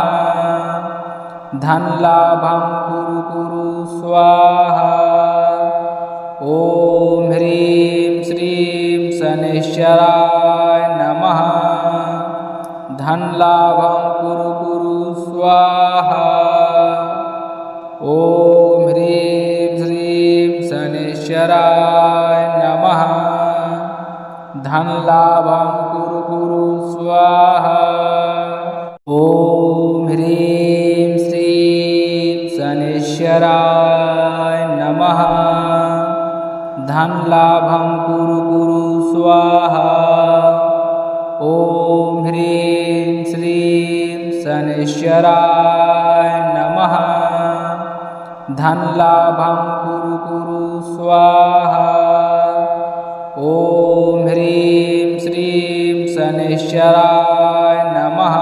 धनलाभं कुरु कुरु स्वाहा। ॐ ह्रीं श्रीं शनैश्चराय नमः। धनलाभं कुरु कुरु स्वाहा। ॐ ह्रीं श्रीं शनैश्चराय नमः। धनलाभं कुरु कुरु स्वाहा। ॐ ह्रीं श्रीं शनैश्चराय नमः। धनलाभं कुरु कुरु स्वाहा। ॐ ह्रीं श्रीं शनैश्चराय नमः। धनलाभं कुरु कुरु स्वाहा। ॐ ह्रीं श्रीं शनैश्चराय नमः।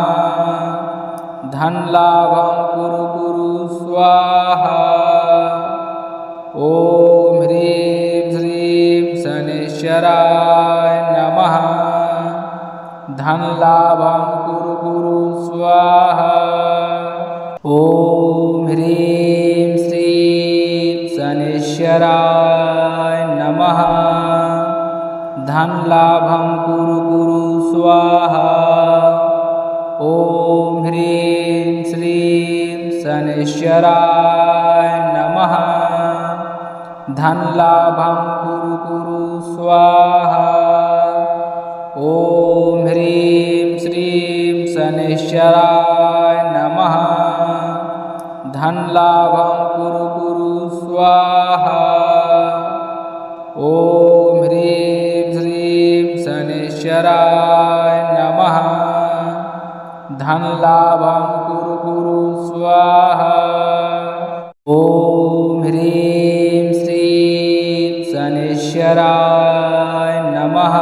धनलाभं कुरु कुरु स्वाहा। ॐ ह्रीं श्रीं शनैश्चराय नमः। धनलाभं कुरु कुरु स्वाहा। ॐ ह्रीं श्रीं शनैश्चराय नमः। धनलाभं कुरु कुरु स्वाहा। ॐ ह्रीं श्रीं शनैश्चराय नमः। धनलाभं कुरु कुरु स्वाहा। ॐ ह्रीं श्रीं शनैश्चराय नमः। धनलाभं कुरु कुरु स्वाहा। ॐ ह्रीं श्रीं शनैश्चराय नमः। धनलाभं कुरु कुरु स्वाहा। ॐ ह्रीं श्रीं शनैश्चराय नमः।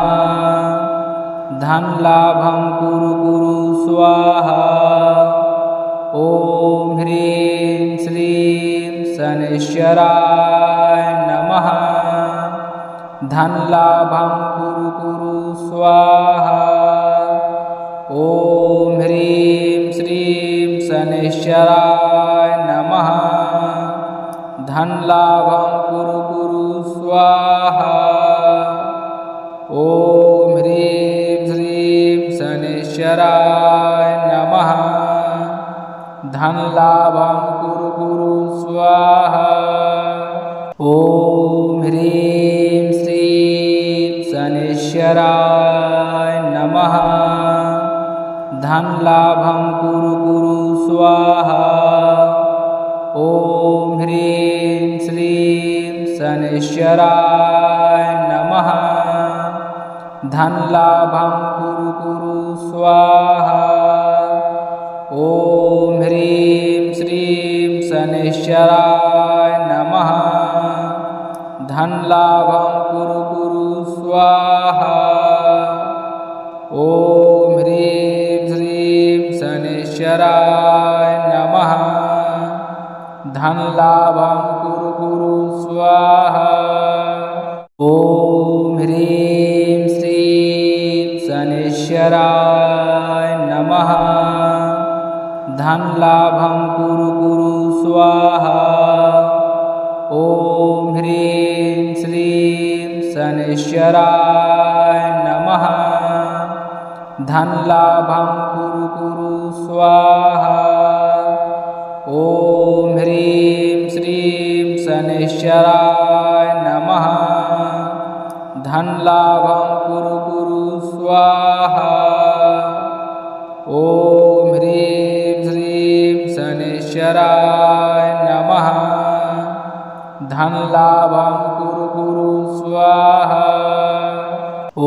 धनलाभं कुरु कुरु स्वाहा। ॐ ह्रीं श्रीं शनैश्चराय नमः। धनलाभं कुरु कुरु स्वाहा। ॐ ह्रीं श्रीं शनैश्चराय नमः। धनलाभं कुरु कुरु स्वाहा। ॐ ह्रीं श्रीं शनैश्चराय नमः। धनलाभं कुरु कुरु स्वाहा। ॐ ह्रीं श्रीं शनैश्चराय नमः। धनलाभं कुरु कुरु स्वाहा। ॐ ह्रीं श्रीं शनैश्चराय नमः। धनलाभं कुरु कुरु स्वाहा। ॐ ह्रीं श्रीं शनैश्चराय नमः। धन लाभं कुरु कुरु स्वाहा। ॐ ह्रीं श्रीं शनैश्चराय नमः। धन लाभं कुरु कुरु स्वाहा। ॐ ह्रीं श्रीं शनैश्चराय नमः। धन लाभं कुरु कुरु स्वाहा। ॐ ह्रीं श्रीं शनैश्चराय नमः। धन लाभं कुरु कुरु स्वाहा। ॐ ह्रीं श्रीं शनैश्चराय नमः। धन लाभं कुरु कुरु स्वाहा। ॐ ह्रीं श्रीं शनैश्चराय नमः। धन लाभं कुरु कुरु स्वाहा। ॐ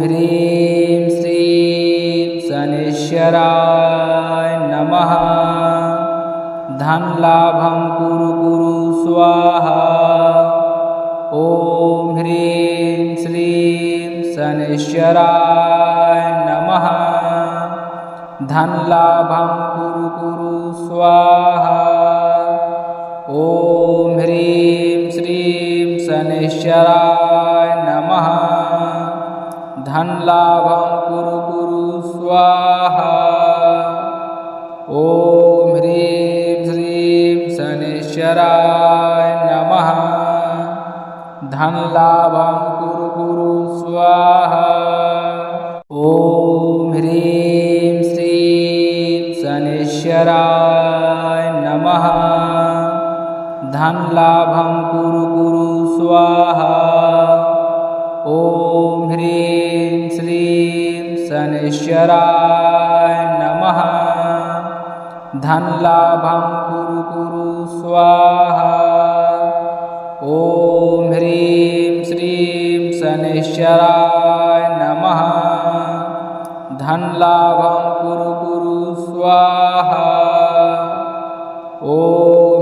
ह्रीं श्रीं शनैश्चराय नमः। धन लाभं कुरु कुरु स्वाहा। ॐ ह्रीं श्रीं शनैश्चराय नमः। धन लाभं कुरु कुरु स्वाहा। ॐ ह्रीं श्रीं शनैश्चराय नमः। धन लाभं कुरु कुरु स्वाहा। ॐ ह्रीं श्रीं शनैश्चराय नमः। धन लाभं कुरु कुरु स्वाहा। ॐ ह्रीं श्रीं शनैश्चराय नमः। धन लाभं कुरु कुरु स्वाहा। ॐ ह्रीं श्रीं शनैश्चराय नमः। धन लाभं कुरु कुरु स्वाहा। ॐ ह्रीं श्रीं शनैश्चराय नमः। धन लाभं कुरु कुरु स्वाहा। ॐ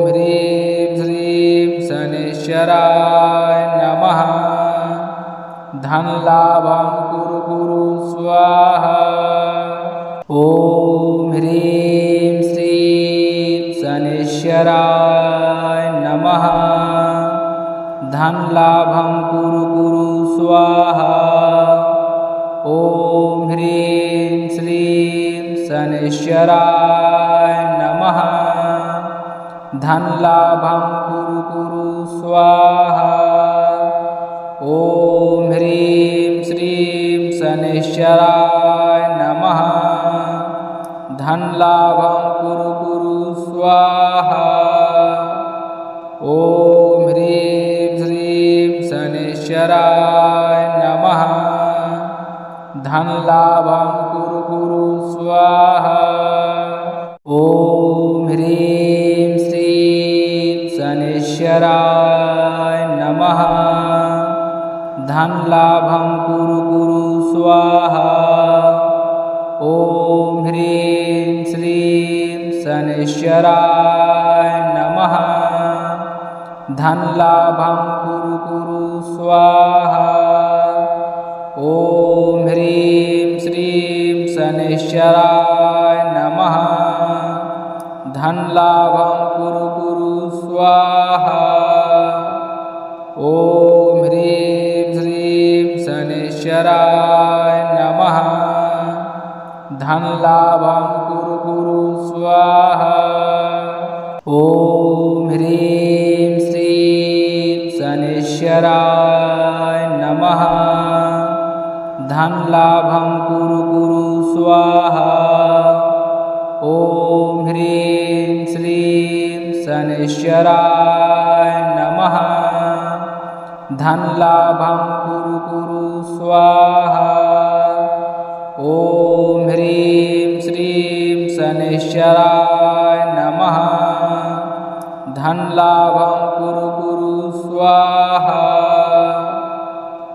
ह्रीं श्रीं शनैश्चराय नमः। धन लाभं कुरु कुरु स्वाहा। ॐ ह्रीं श्रीं शनैश्चराय नमः। धन लाभं कुरु कुरु स्वाहा। ॐ ह्रीं श्रीं शनैश्चराय नमः। धन लाभं कुरु कुरु स्वाहा। ॐ ह्रीं श्रीं शनैश्चराय नमः। धन लाभं कुरु कुरु स्वाहा। ॐ ह्रीं श्रीं शनैश्चराय नमः। धन लाभं कुरु कुरु स्वाहा। ॐ ह्रीं श्रीं शनैश्चराय नमः। धन लाभं कुरु कुरु स्वाहा। ॐ ह्रीं श्रीं शनैश्चराय नमः। धन लाभं कुरु कुरु स्वाहा। ॐ ह्रीं श्रीं शनैश्चराय नमः। धन लाभं कुरु कुरु स्वाहा। ॐ ह्रीं श्रीं शनैश्चराय नमः। धन लाभं कुरु कुरु स्वाहा। ॐ ह्रीं श्रीं शनैश्चराय नमः। धन लाभं कुरु कुरु स्वाहा। ॐ ह्रीं श्रीं शनैश्चराय नमः। धन लाभं कुरु कुरु स्वाहा। ॐ ह्रीं श्रीं शनैश्चराय नमः। धन लाभं कुरु कुरु स्वाहा।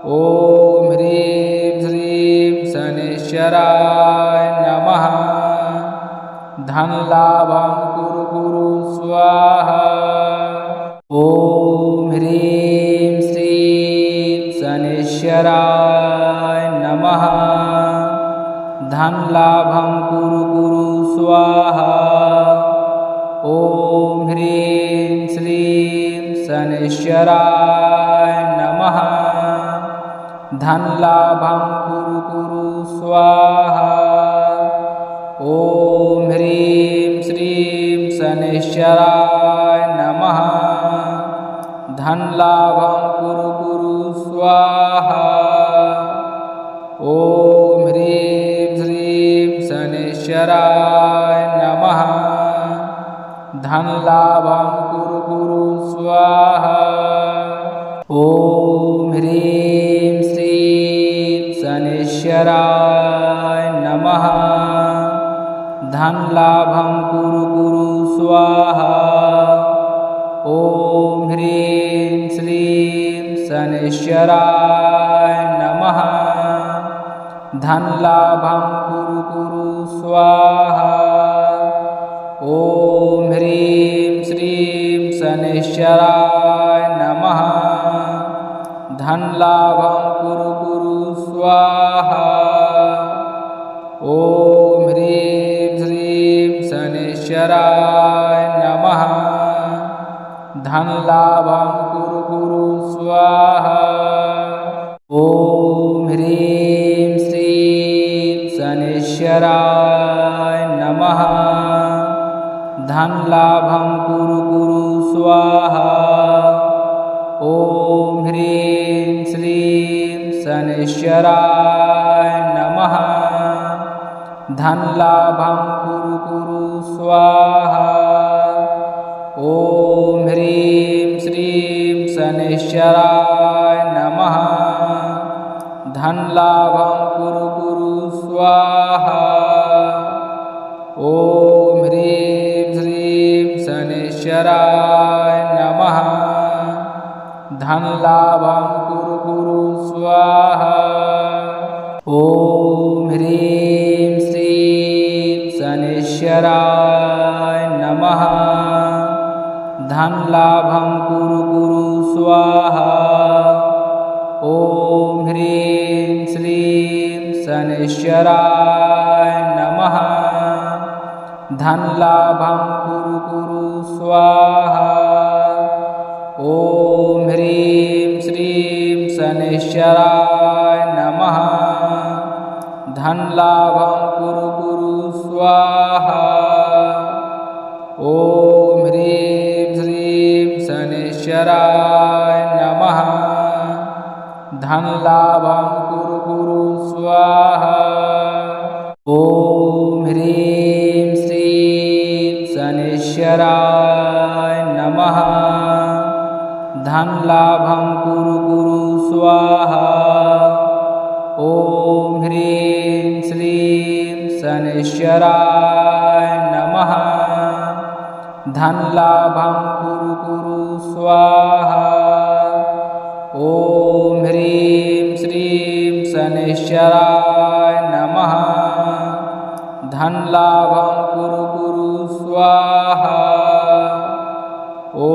ॐ ह्रीं श्रीं शनैश्चराय नमः। धन लाभं कुरु कुरु स्वाहा। स्वाहा। ॐ ह्रीं श्रीं शनैश्चराय नमः। धनलाभं कुरु कुरु स्वाहा। ॐ ह्रीं श्रीं शनैश्चराय नमः। धनलाभं कुरु कुरु स्वाहा। ॐ ह्रीं श्रीं शनैश्चराय नमः। धनलाभं कुरु कुरु स्वाहा। ॐ ह्रीं श्रीं शनैश्चराय नमः। धनलाभं कुरु कुरु स्वाहा। ॐ ह्रीं श्रीं शनैश्चराय नमः। धनलाभं कुरु कुरु स्वाहा। ॐ ह्रीं श्रीं शनैश्चराय नमः। धनलाभं कुरु कुरु स्वाहा। ॐ ह्रीं श्रीं शनैश्चराय नमः। धनलाभं कुरु कुरु स्वाहा। ॐ ह्रीं श्रीं शनैश्चराय नमः। धनलाभं कुरु कुरु स्वाहा। ॐ ह्रीं श्रीं शनैश्चराय नमः। धनलाभं कुरु कुरु स्वाहा। ॐ ह्रीं श्रीं शनैश्चराय नमः। धनलाभं कुरु कुरु स्वाहा। ॐ ह्रीं श्रीं शनैश्चराय नमः। धनलाभं कुरु कुरु स्वाहा। ॐ ह्रीं श्रीं शनैश्चराय नमः। धनलाभं कुरु कुरु स्वाहा। ॐ ह्रीं श्रीं शनैश्चराय नमः। धनलाभं कुरु कुरु स्वाहा। ॐ ह्रीं श्रीं शनैश्चराय नमः। धनलाभं कुरु कुरु स्वाहा। ॐ ह्रीं श्रीं शनैश्चराय नमः। धनलाभं कुरु कुरु स्वाहा। ॐ ह्रीं श्रीं शनैश्चराय नमः। धनलाभं कुरु कुरु स्वाहा। ॐ ह्रीं श्रीं शनैश्चराय नमः। धनलाभं कुरु कुरु स्वाहा। ॐ ह्रीं श्रीं शनैश्चराय नमः। धनलाभं कुरु कुरु स्वाहा। ॐ ह्रीं श्रीं शनैश्चराय नमः। धनलाभं कुरु कुरु स्वाहा। ॐ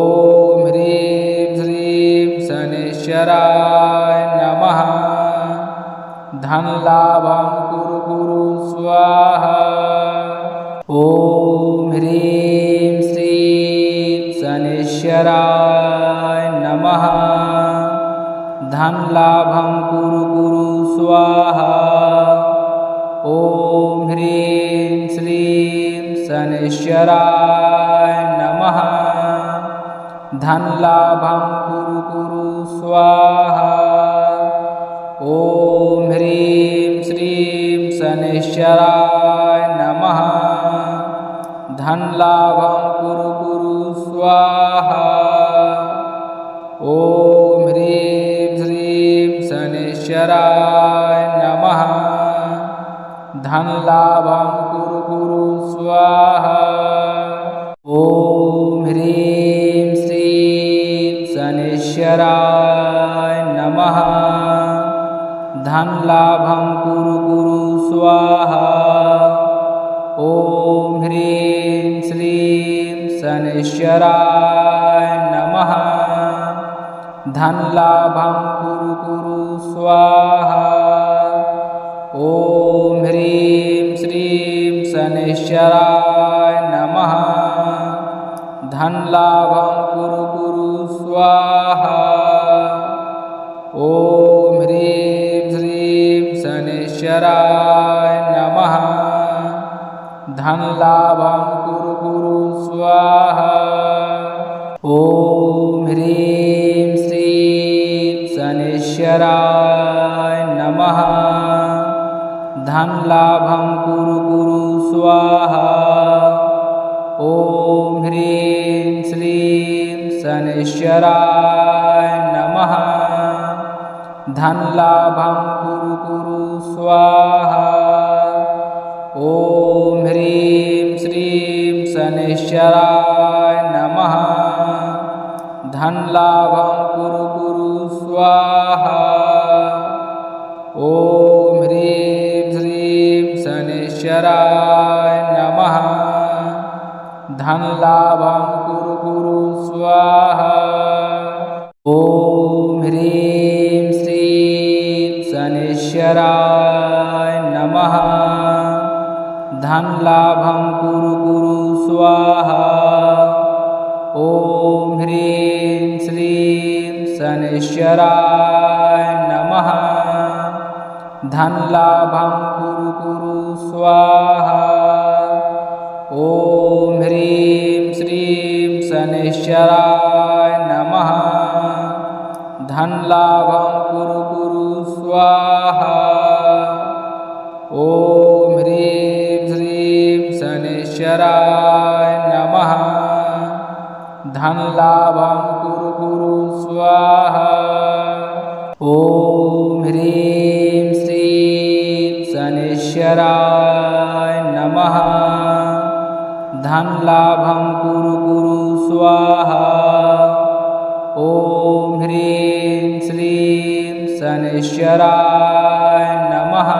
ह्रीं श्रीं शनैश्चराय नमः। धनलाभं कुरु कुरु स्वाहा। ॐ ह्रीं श्रीं शनैश्चराय नमः। धनलाभं कुरु कुरु स्वाहा। ॐ ह्रीं श्रीं शनैश्चराय नमः। धनलाभं कुरु कुरु स्वाहा। ॐ ह्रीं श्रीं शनैश्चराय नमः। धनलाभं कुरु कुरु स्वाहा। ॐ ह्रीं श्रीं शनैश्चराय नमः। धनलाभं कुरु कुरु स्वाहा। ॐ ह्रीं श्रीं शनैश्चराय नमः। धनलाभं कुरु कुरु स्वाहा। ॐ ह्रीं श्रीं शनैश्चराय नमः। धनलाभं कुरु कुरु स्वाहा। ॐ ह्रीं श्रीं शनैश्चराय नमः। धनलाभं कुरु कुरु स्वाहा। ॐ ह्रीं श्रीं शनैश्चराय नमः। धनलाभं कुरु कुरु स्वाहा। ॐ ह्रीं श्रीं शनैश्चराय नमः। धनलाभं कुरु कुरु स्वाहा। ॐ ह्रीं श्रीं शनैश्चराय नमः। धनलाभं कुरु कुरु स्वाहा। ॐ ह्रीं श्रीं शनैश्चराय नमः। धनलाभं कुरु कुरु स्वाहा। ॐ ह्रीं श्रीं शनैश्चराय नमः। धनलाभं कुरु कुरु स्वाहा। ॐ ह्रीं श्रीं शनैश्चराय नमः। धनलाभं कुरु कुरु स्वाहा। ॐ ह्रीं श्रीं शनैश्चराय नमः। धनलाभं कुरु कुरु स्वाहा। ॐ ह्रीं श्रीं शनैश्चराय नमः। धनलाभं कुरु कुरु स्वाहा। ॐ ह्रीं श्रीं शनैश्चराय नमः। धनलाभं कुरु कुरु स्वाहा। ॐ ह्रीं श्रीं शनैश्चराय नमः। धनलाभं कुरु कुरु स्वाहा। ॐ ह्रीं श्रीं शनैश्चराय नमः।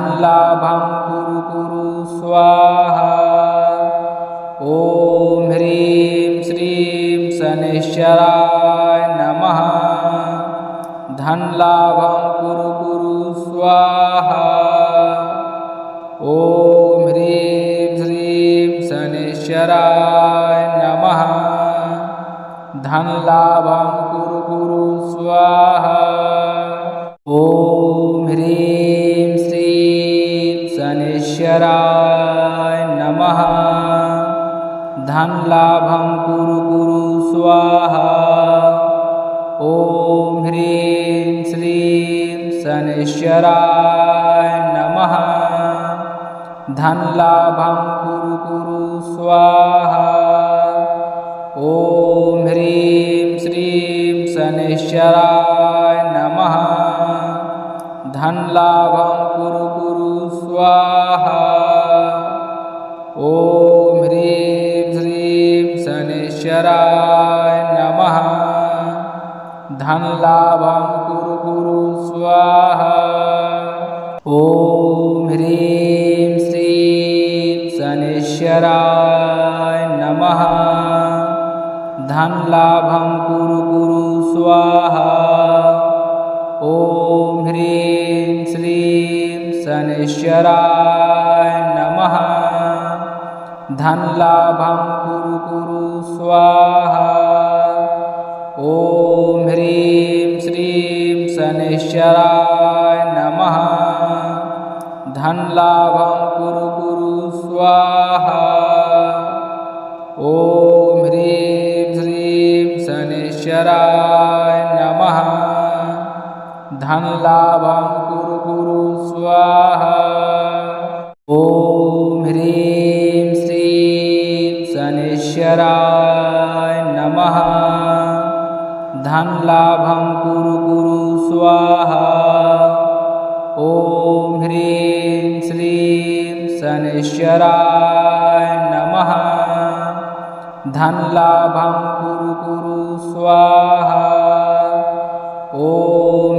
धनलाभं कुरु कुरु स्वाहा। ॐ ह्रीं श्रीं शनैश्चराय नमः। धनलाभं कुरु कुरु स्वाहा। ॐ ह्रीं श्रीं शनैश्चराय नमः। धनलाभं कुरु कुरु स्वाहा। ॐ ह्रीं श्रीं शनैश्चराय नमः। धनलाभं कुरु कुरु स्वाहा। ॐ ह्रीं श्रीं शनैश्चराय नमः। धनलाभं कुरु कुरु स्वाहा। ॐ ह्रीं श्रीं शनैश्चराय नमः। धनलाभं कुरु कुरु स्वाहा। ॐ ह्रीं श्रीं शनैश्चराय नमः। धनलाभं कुरु कुरु स्वाहा। ॐ ह्रीं श्रीं शनैश्चराय नमः। धनलाभं कुरु कुरु स्वाहा। ॐ ह्रीं श्रीं शनैश्चराय नमः। धनलाभं कुरु कुरु स्वाहा। ॐ ह्रीं श्रीं शनैश्चराय नमः। धनलाभं कुरु कुरु स्वाहा। ॐ ह्रीं श्रीं शनैश्चराय नमः। धनलाभं कुरु कुरु स्वाहा। ॐ ह्रीं श्रीं शनैश्चराय नमः। धनलाभं कुरु कुरु स्वाहा। ॐ ह्रीं श्रीं शनैश्चराय नमः। धनलाभं कुरु कुरु स्वाहा। ॐ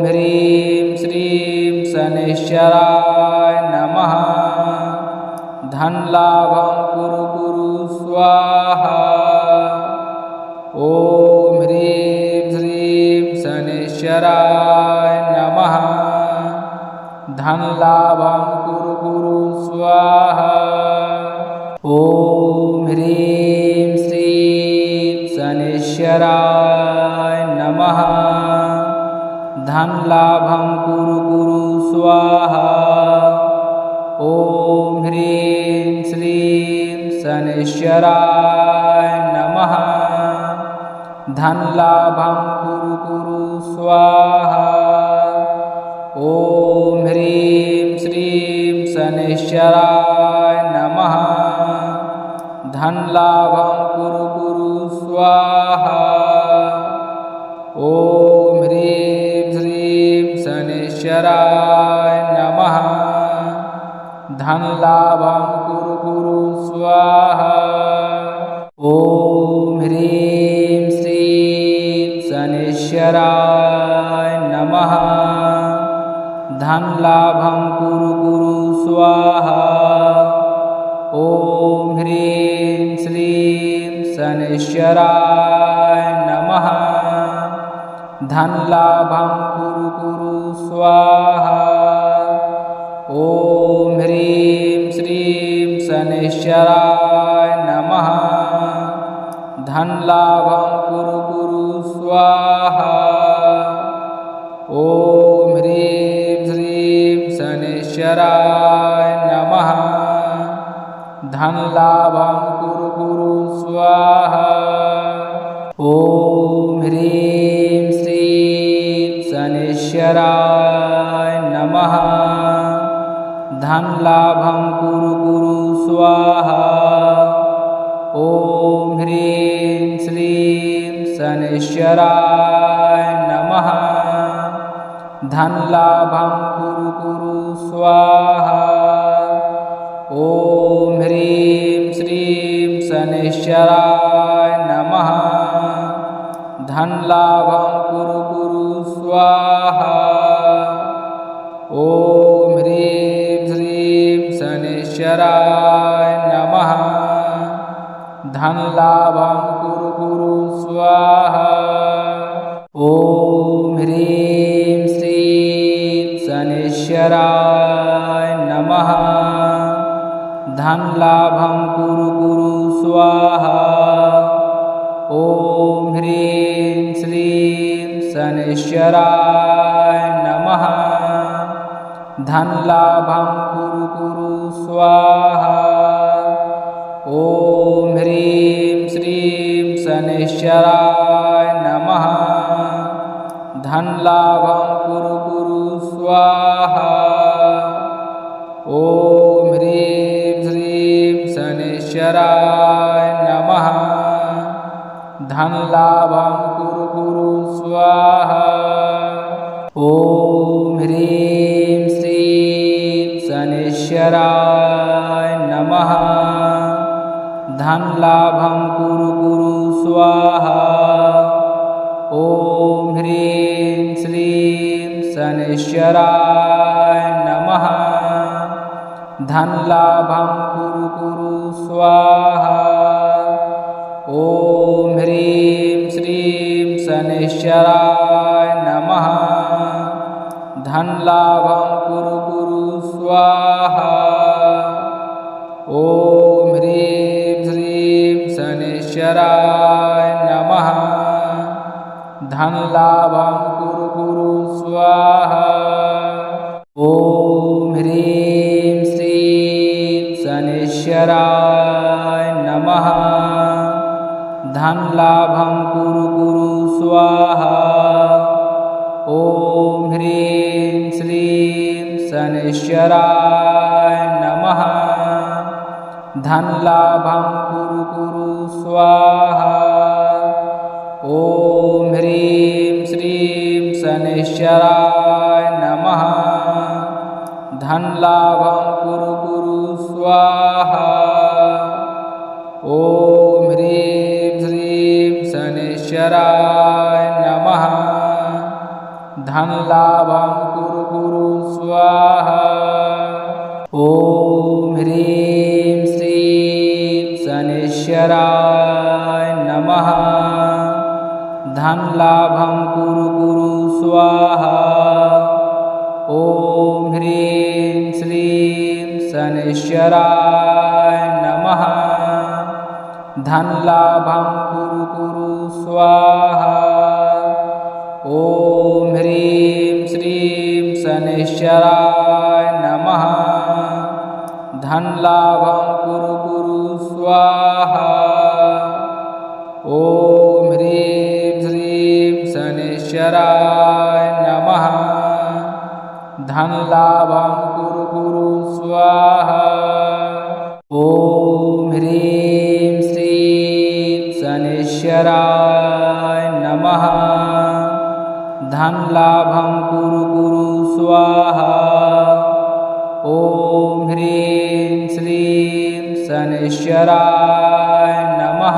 ह्रीं श्रीं शनैश्चराय नमः। धनलाभं कुरु कुरु स्वाहा। ह्रीं श्रीं शनैश्चराय नमः। धनलाभं कुरु कुरु स्वाहा। ॐ ह्रीं श्रीं शनैश्चराय नमः। धनलाभं कुरु कुरु स्वाहा। ॐ ह्रीं श्रीं शनैश्चराय नमः। धनलाभं कुरु कुरु स्वाहा। ॐ ह्रीं श्रीं शनैश्चराय नमः। धनलाभं कुरु कुरु स्वाहा। ॐ ह्रीं श्रीं शनैश्चराय नमः। धनलाभं कुरु कुरु स्वाहा। ॐ ह्रीं श्रीं शनैश्चराय नमः। धनलाभं कुरु कुरु स्वाहा। ॐ ह्रीं श्रीं शनैश्चराय नमः। धनलाभं कुरु कुरु स्वाहा। ॐ ह्रीं श्रीं शनैश्चराय नमः। धनलाभं कुरु कुरु स्वाहा। ॐ ह्रीं श्रीं शनैश्चराय नमः। धनलाभं कुरु कुरु स्वाहा। ॐ ह्रीं श्रीं शनैश्चराय नमः। धनलाभं कुरु कुरु स्वाहा। ॐ ह्रीं श्रीं शनैश्चराय नमः। धनलाभं कुरु कुरु स्वाहा। ॐ ह्रीं श्रीं शनैश्चराय नमः। धनलाभं कुरु कुरु स्वाहा। ॐ ह्रीं श्रीं शनैश्चराय नमः। धनलाभं कुरु कुरु स्वाहा। ॐ ह्रीं श्रीं शनैश्चराय नमः। धनलाभं कुरु कुरु स्वाहा। ॐ ह्रीं श्रीं शनैश्चराय नमः। धनलाभं कुरु कुरु स्वाहा। ॐ ह्रीं श्रीं शनैश्चराय नमः। धनलाभं कुरु कुरु स्वाहा। ॐ ह्रीं श्रीं शनैश्चराय नमः। धनलाभं कुरु कुरु स्वाहा। ॐ ह्रीं श्रीं शनैश्चराय नमः। धनलाभं कुरु कुरु स्वाहा। ॐ ह्रीं श्रीं शनैश्चराय नमः। धनलाभं कुरु कुरु स्वाहा। ॐ ह्रीं श्रीं शनैश्चराय नमः। धनलाभं कुरु कुरु स्वाहा। ॐ ह्रीं श्रीं शनैश्चराय नमः। धनलाभं कुरु कुरु स्वाहा। ॐ ह्रीं श्रीं शनैश्चराय नमः। धनलाभं कुरु कुरु स्वाहा। ॐ ह्रीं श्रीं शनैश्चराय नमः। धनलाभं कुरु कुरु स्वाहा। ॐ ह्रीं श्रीं शनैश्चराय नमः। धनलाभं कुरु कुरु स्वाहा। ॐ ह्रीं श्रीं शनैश्चराय नमः। धनलाभं कुरु कुरु स्वाहा। ॐ ह्रीं श्रीं शनैश्चराय नमः। धनलाभं कुरु कुरु स्वाहा। ॐ ह्रीं श्रीं शनैश्चराय नमः। धनलाभं कुरु कुरु स्वाहा। ॐ ह्रीं श्रीं शनैश्चराय नमः। धनलाभं कुरु कुरु स्वाहा। ॐ ह्रीं श्रीं शनैश्चराय नमः। धनलाभं कुरु कुरु स्वाहा। ॐ ह्रीं श्रीं शनैश्चराय नमः। धनलाभं कुरु कुरु स्वाहा। ॐ ह्रीं श्रीं शनैश्चराय नमः।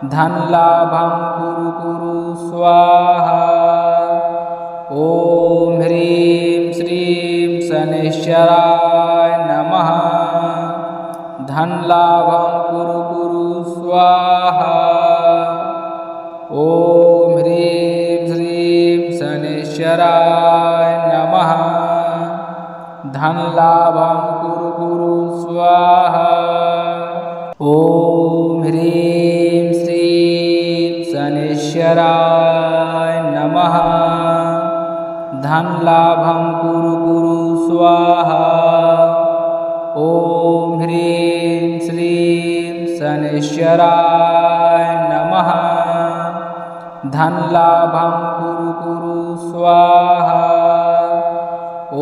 धनलाभं कुरु कुरु स्वाहा। ॐ ह्रीं श्रीं शनैश्चराय नमः। धनलाभं कुरु कुरु स्वाहा। ॐ ह्रीं श्रीं शनैश्चराय नमः। धनलाभं कुरु कुरु स्वाहा। ॐ ह्रीं श्रीं शनैश्चराय नमः। धनलाभं कुरु कुरु स्वाहा। ॐ ह्रीं श्रीं शनैश्चराय नमः। धनलाभं कुरु कुरु स्वाहा। ॐ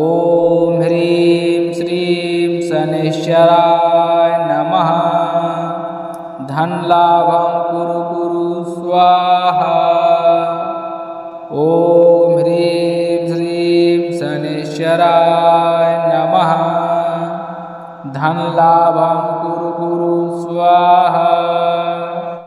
ह्रीं श्रीं शनैश्चराय नमः। धनलाभं कुरु कुरु स्वाहा। ॐ ह्रीं श्रीं शनैश्चराय नमः। धनलाभं कुरु कुरु स्वाहा।